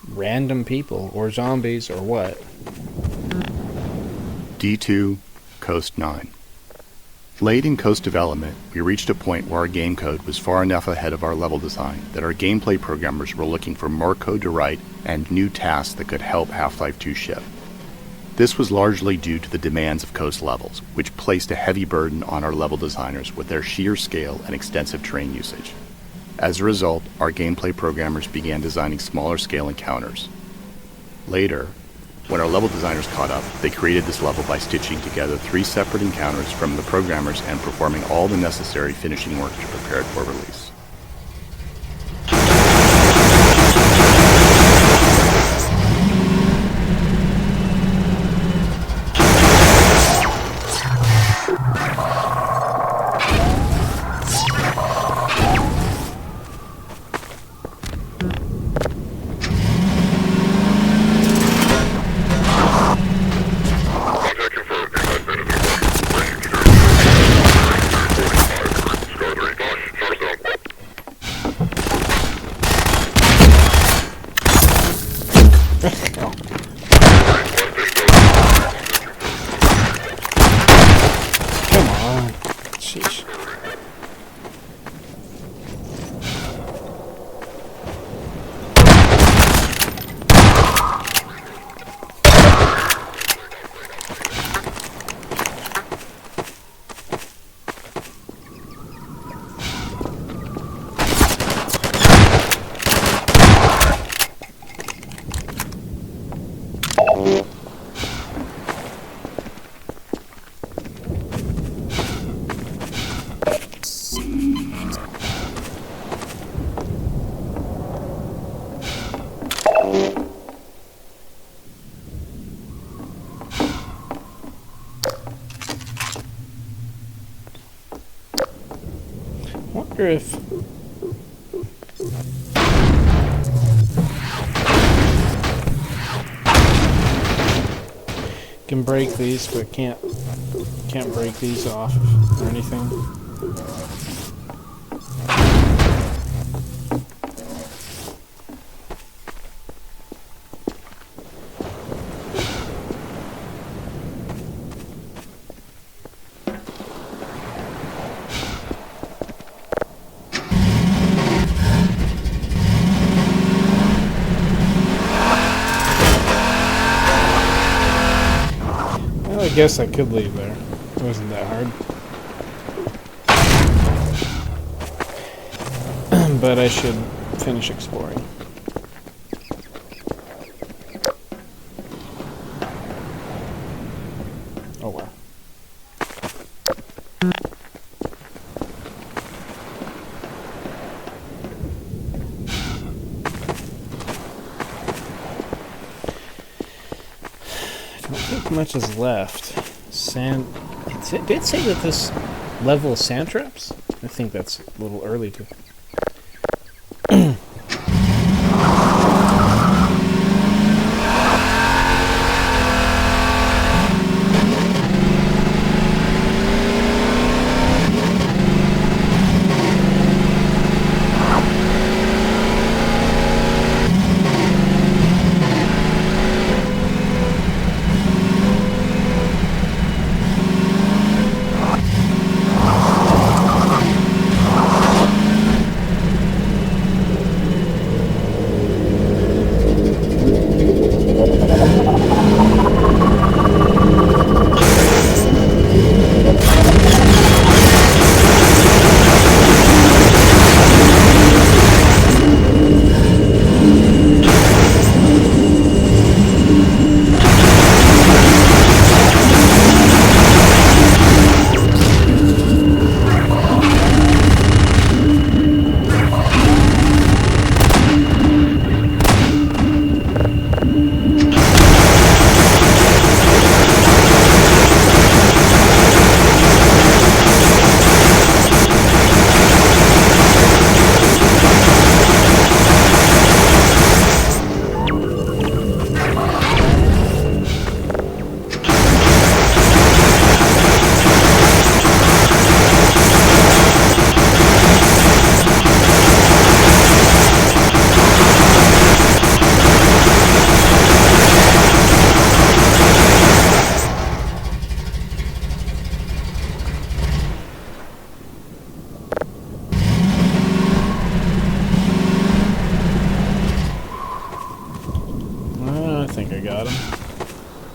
random people or zombies or what. D2, Coast 9. Late in Coast development, we reached a point where our game code was far enough ahead of our level design that our gameplay programmers were looking for more code to write and new tasks that could help Half-Life 2 ship. This was largely due to the demands of Coast levels, which placed a heavy burden on our level designers with their sheer scale and extensive terrain usage. As a result, our gameplay programmers began designing smaller scale encounters. Later, when our level designers caught up, they created this level by stitching together 3 separate encounters from the programmers and performing all the necessary finishing work to prepare it for release. Come on. Sheesh. Wonder if can break these, but can't break these off or anything. I guess I could leave there. It wasn't that hard. But I should finish exploring. Oh well. I don't think much is left. Did it say that this level is Sandtraps? I think that's a little early to.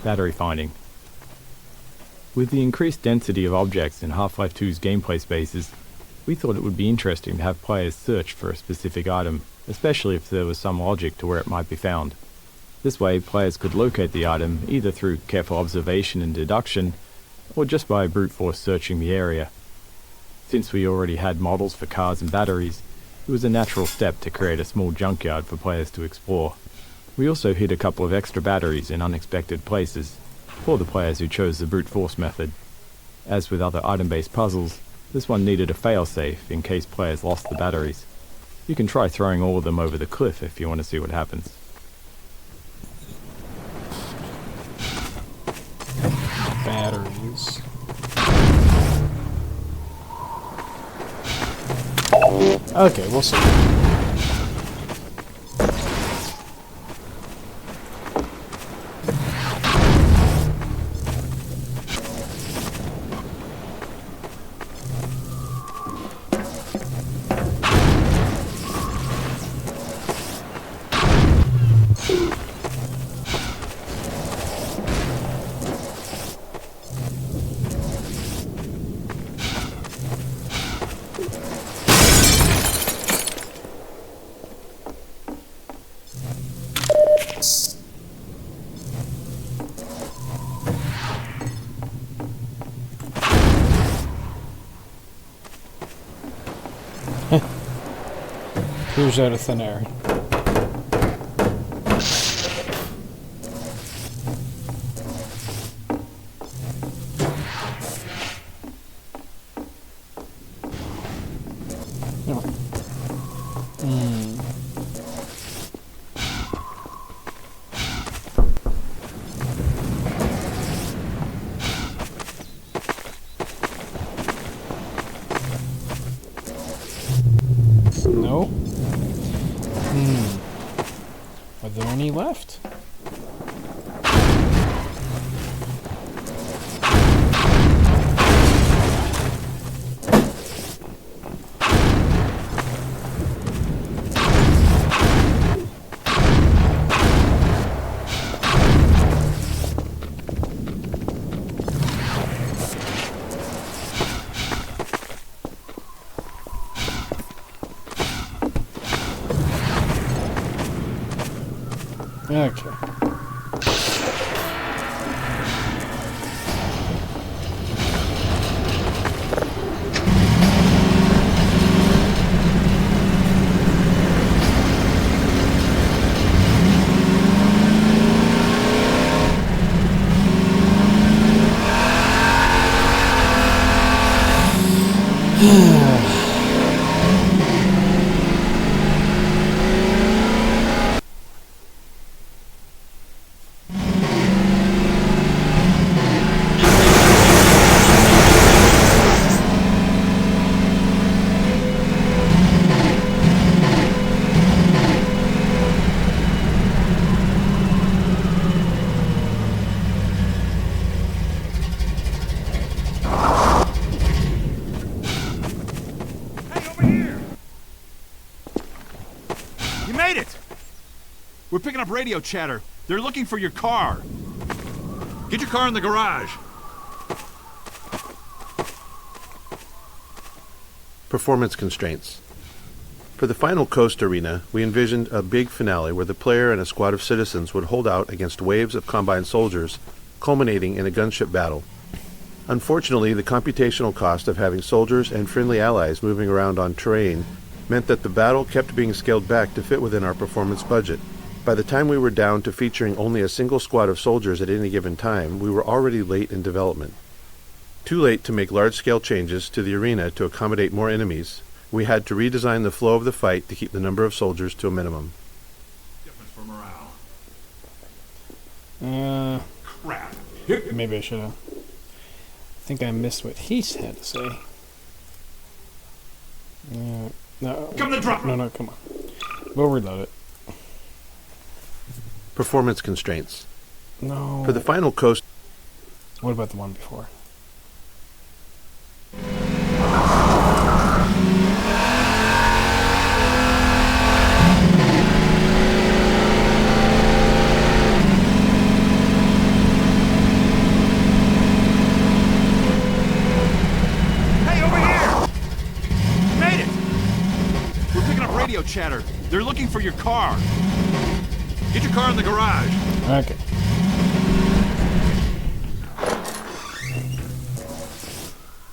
Battery finding. With the increased density of objects in Half-Life 2's gameplay spaces, We thought it would be interesting to have players search for a specific item, especially if there was some logic to where it might be found. This way, players could locate the item either through careful observation and deduction, or just by brute force searching the area. Since we already had models for cars and batteries, it was a natural step to create a small junkyard for players to explore. We also hid a couple of extra batteries in unexpected places, for the players who chose the brute force method. As with other item-based puzzles, this one needed a failsafe in case players lost the batteries. You can try throwing all of them over the cliff if you want to see what happens. Batteries. Okay, we'll see. Who's out of thin air? No. No. Are there any left? Okay. We're picking up radio chatter. They're looking for your car. Get your car in the garage. Performance constraints. For the final coast arena, we envisioned a big finale where the player and a squad of citizens would hold out against waves of combined soldiers, culminating in a gunship battle. Unfortunately, the computational cost of having soldiers and friendly allies moving around on terrain meant that the battle kept being scaled back to fit within our performance budget. By the time we were down to featuring only a single squad of soldiers at any given time, we were already late in development. Too late to make large-scale changes to the arena to accommodate more enemies, we had to redesign the flow of the fight to keep the number of soldiers to a minimum. Difference for morale. Crap. Maybe I should have. I think I missed what he had to say. No. Come to drop. No, come on. We'll reload it. Performance constraints. No. For the final coast... What about the one before? Hey, over here! radio chatter. They're looking for your car. Get your car in the garage. Okay.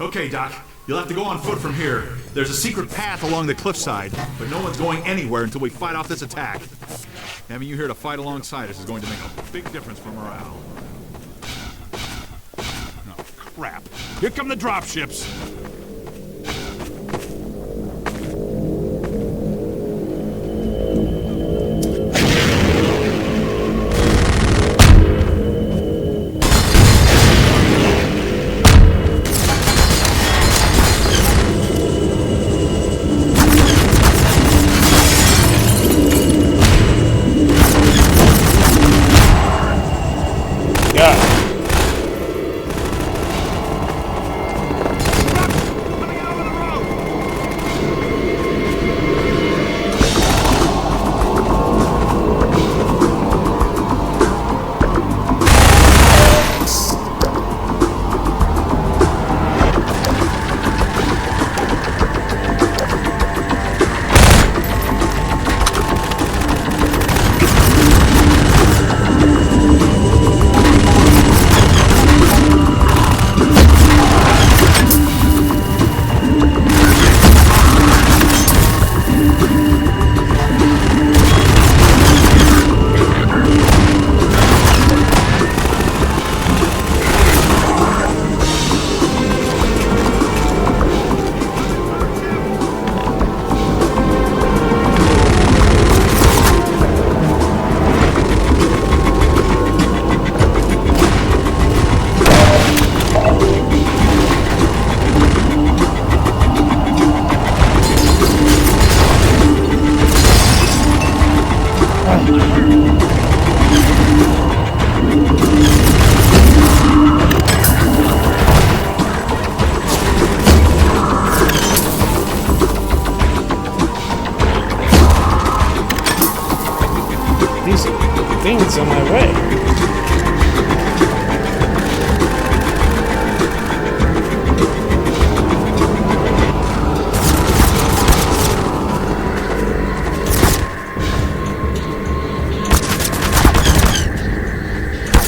Okay, Doc. You'll have to go on foot from here. There's a secret path along the cliffside, but no one's going anywhere until we fight off this attack. Having you here to fight alongside us is going to make a big difference for morale. Oh, crap. Here come the dropships. Things on my way.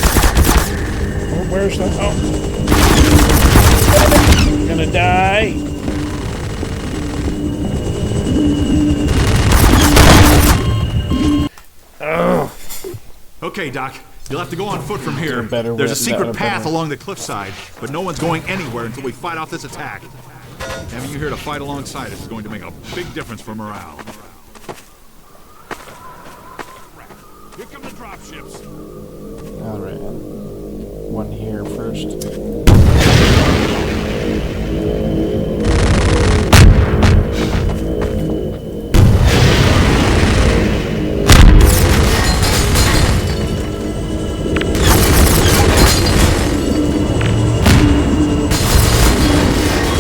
Oh, where's the... Oh. I'm gonna die. Oh. Okay, Doc. You'll have to go on foot from here. Better There's a with- secret better- path better. along the cliffside, but no one's going anywhere until we fight off this attack. Having you here to fight alongside us is going to make a big difference for morale. Here come the dropships. Alright. One here first.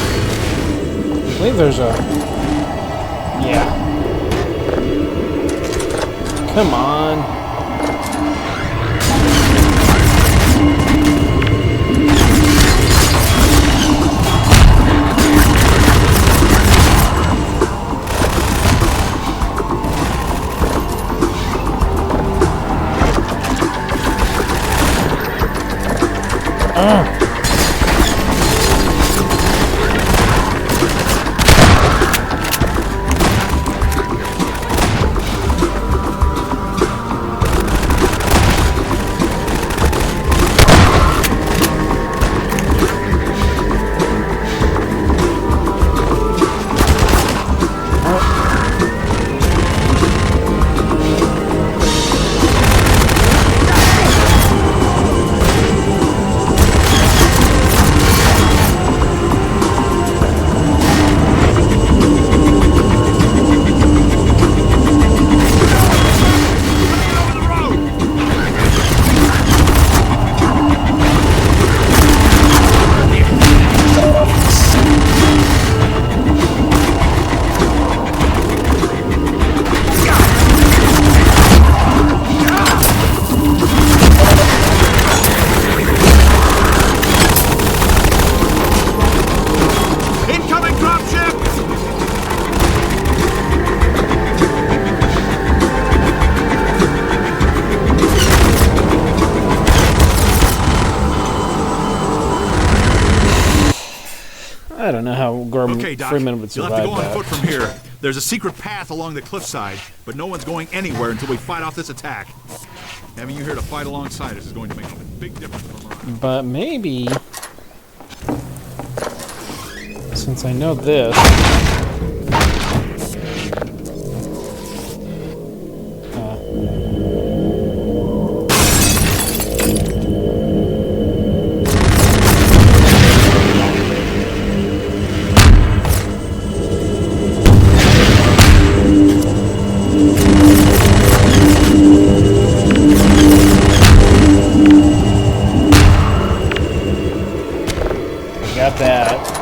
I believe there's a... Yeah. Come on. Okay, Doc. Freeman would You'll survive have to go on that. foot from here. There's a secret path along the cliffside, but no one's going anywhere until we fight off this attack. Having you here to fight alongside us is going to make a big difference for Mirage. But maybe, since I know this, got that.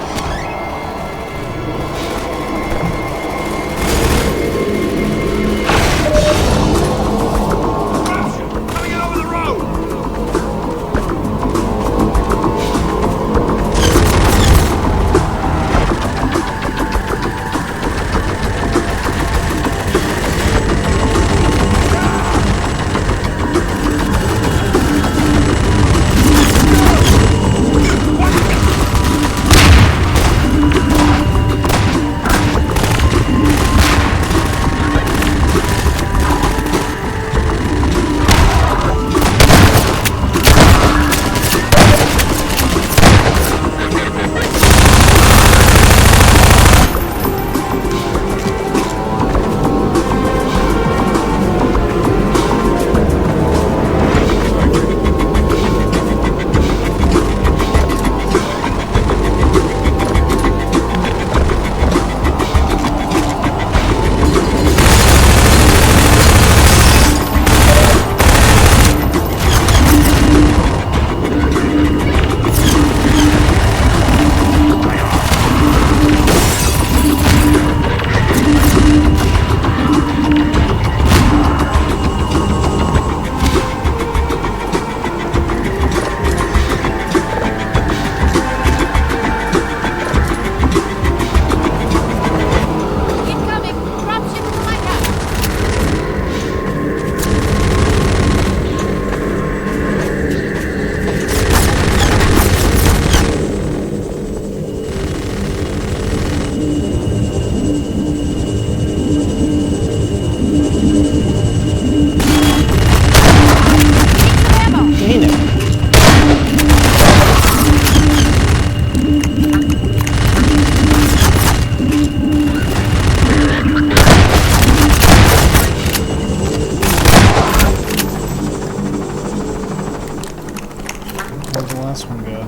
Where'd the last one go?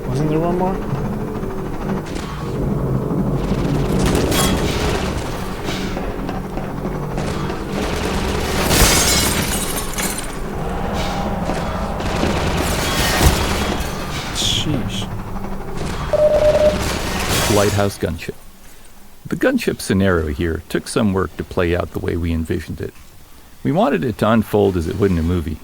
Wasn't there one more? Sheesh. Lighthouse gunship. The gunship scenario here took some work to play out the way we envisioned it. We wanted it to unfold as it would in a movie.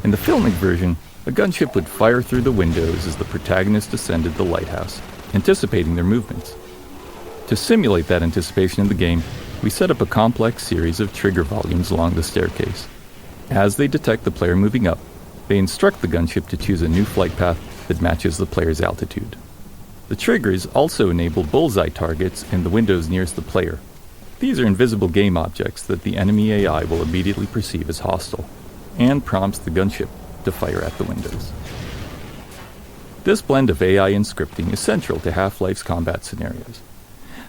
In the filmic version, a gunship would fire through the windows as the protagonist ascended the lighthouse, anticipating their movements. To simulate that anticipation in the game, we set up a complex series of trigger volumes along the staircase. As they detect the player moving up, they instruct the gunship to choose a new flight path that matches the player's altitude. The triggers also enable bullseye targets in the windows nearest the player. These are invisible game objects that the enemy AI will immediately perceive as hostile, and prompts the gunship to fire at the windows. This blend of AI and scripting is central to Half-Life's combat scenarios.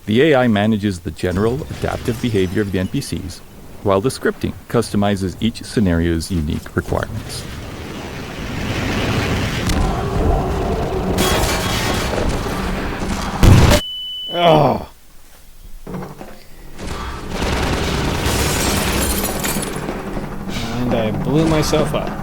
The AI manages the general adaptive behavior of the NPCs, while the scripting customizes each scenario's unique requirements. Oh. And I blew myself up.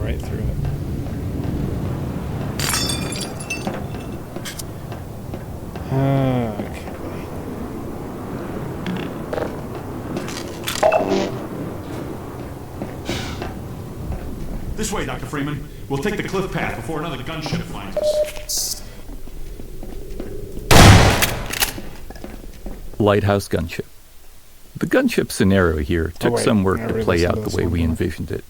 right through it. Okay. This way, Dr. Freeman. We'll take the cliff path before another gunship finds us. Lighthouse gunship. The gunship scenario here took some work to play out the way we envisioned it.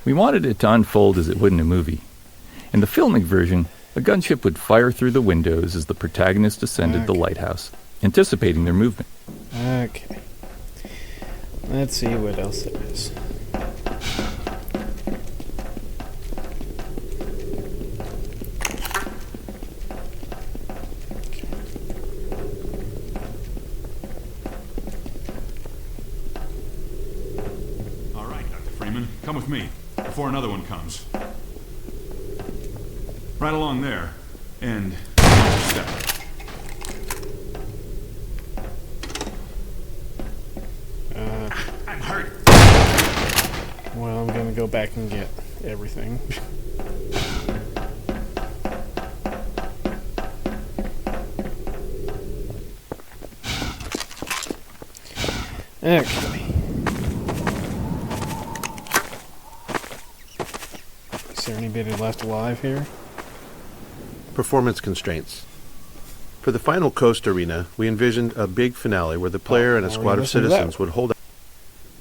We wanted it to unfold as it would in a movie. In the filmic version, a gunship would fire through the windows as the protagonist ascended the lighthouse, anticipating their movement. Okay. Let's see what else there is. All right, Dr. Freeman. Come with me before another one comes. Right along there. And step. I'm hurt. Well, I'm gonna go back and get everything. Okay. Is there anybody left alive here? Performance constraints. For the final coast arena, we envisioned a big finale where the player and a squad of citizens would hold.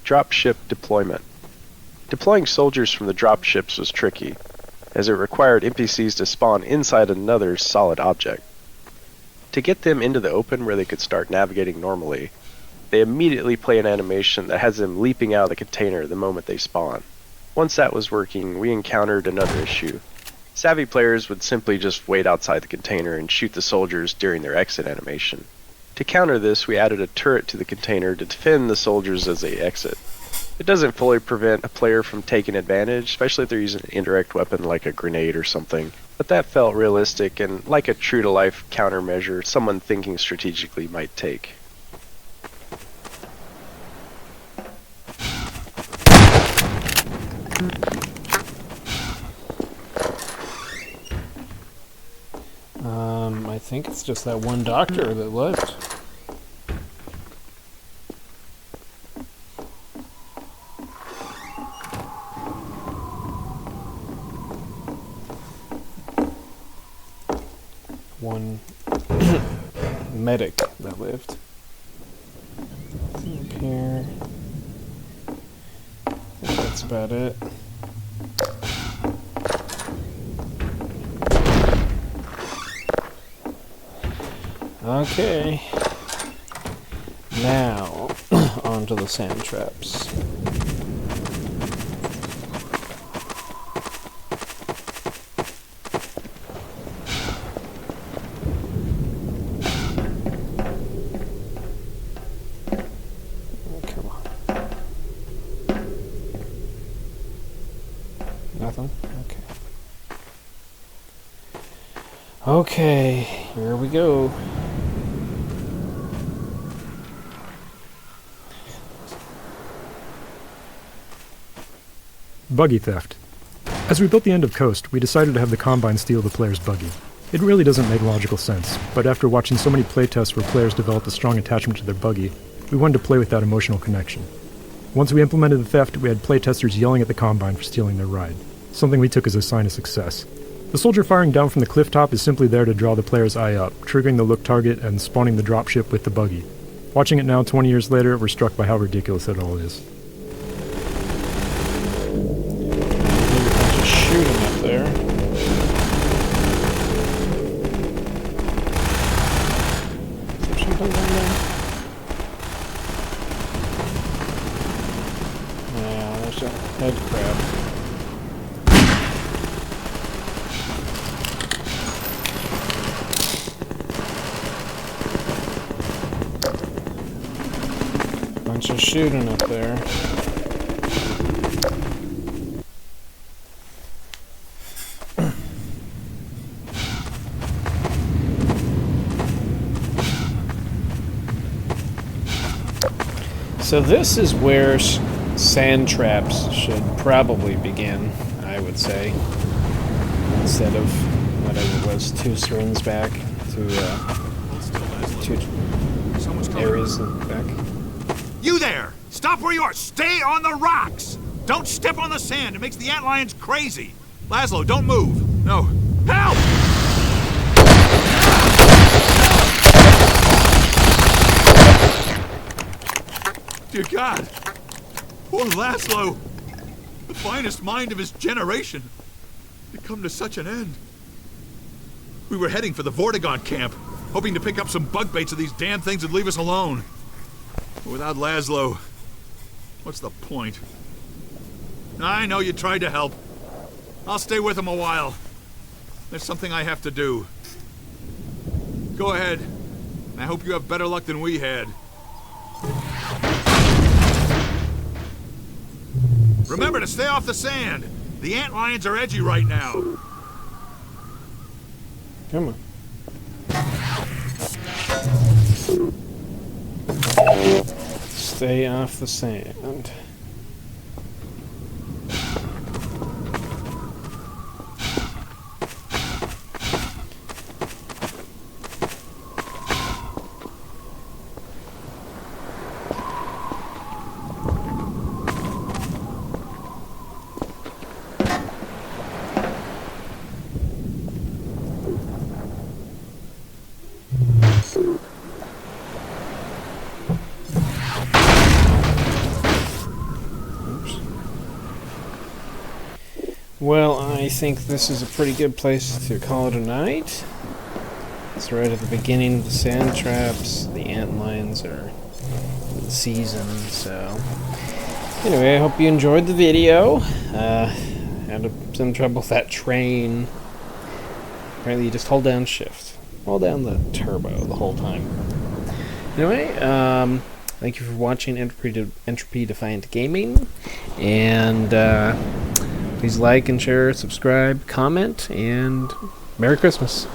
Dropship deployment. Deploying soldiers from the dropships was tricky, as it required NPCs to spawn inside another solid object. To get them into the open where they could start navigating normally, they immediately play an animation that has them leaping out of the container the moment they spawn. Once that was working, we encountered another issue. Savvy players would simply just wait outside the container and shoot the soldiers during their exit animation. To counter this, we added a turret to the container to defend the soldiers as they exit. It doesn't fully prevent a player from taking advantage, especially if they're using an indirect weapon like a grenade or something, but that felt realistic and like a true-to-life countermeasure someone thinking strategically might take. I think it's just that one doctor that left. One medic that lived. Up here. I think that's about it. Okay. Now, onto the Sandtraps. Come on. Nothing? Okay. Okay, here we go. Buggy theft. As we built the end of Coast, we decided to have the Combine steal the player's buggy. It really doesn't make logical sense, but after watching so many playtests where players developed a strong attachment to their buggy, we wanted to play with that emotional connection. Once we implemented the theft, we had playtesters yelling at the Combine for stealing their ride, something we took as a sign of success. The soldier firing down from the cliff top is simply there to draw the player's eye up, triggering the look target and spawning the dropship with the buggy. Watching it now 20 years later, we're struck by how ridiculous it all is. Shooting up there. Is there something down there? Yeah, there's a head crab. Bunch of shooting up there. So this is where Sandtraps should probably begin, I would would say, instead of whatever it was, 2 screens back to 2 areas in the back. You there! Stop where you are! Stay on the rocks! Don't step on the sand! It makes the antlions crazy! Laszlo, don't move! No. Help! Dear God! Poor Laszlo! The finest mind of his generation! To come to such an end. We were heading for the Vortigaunt camp, hoping to pick up some bug baits of these damn things and leave us alone. But without Laszlo, what's the point? I know you tried to help. I'll stay with him a while. There's something I have to do. Go ahead. I hope you have better luck than we had. Remember to stay off the sand. The antlions are edgy right now. Come on. Stay off the sand. Well, I think this is a pretty good place to call it a night. It's right at the beginning of the Sandtraps. The antlions are in the season, so... Anyway, I hope you enjoyed the video. Had some trouble with that train. Apparently you just hold down shift. Hold down the turbo the whole time. Anyway, thank you for watching Entropy-Defiant Gaming. And, please like and share, subscribe, comment, and Merry Christmas.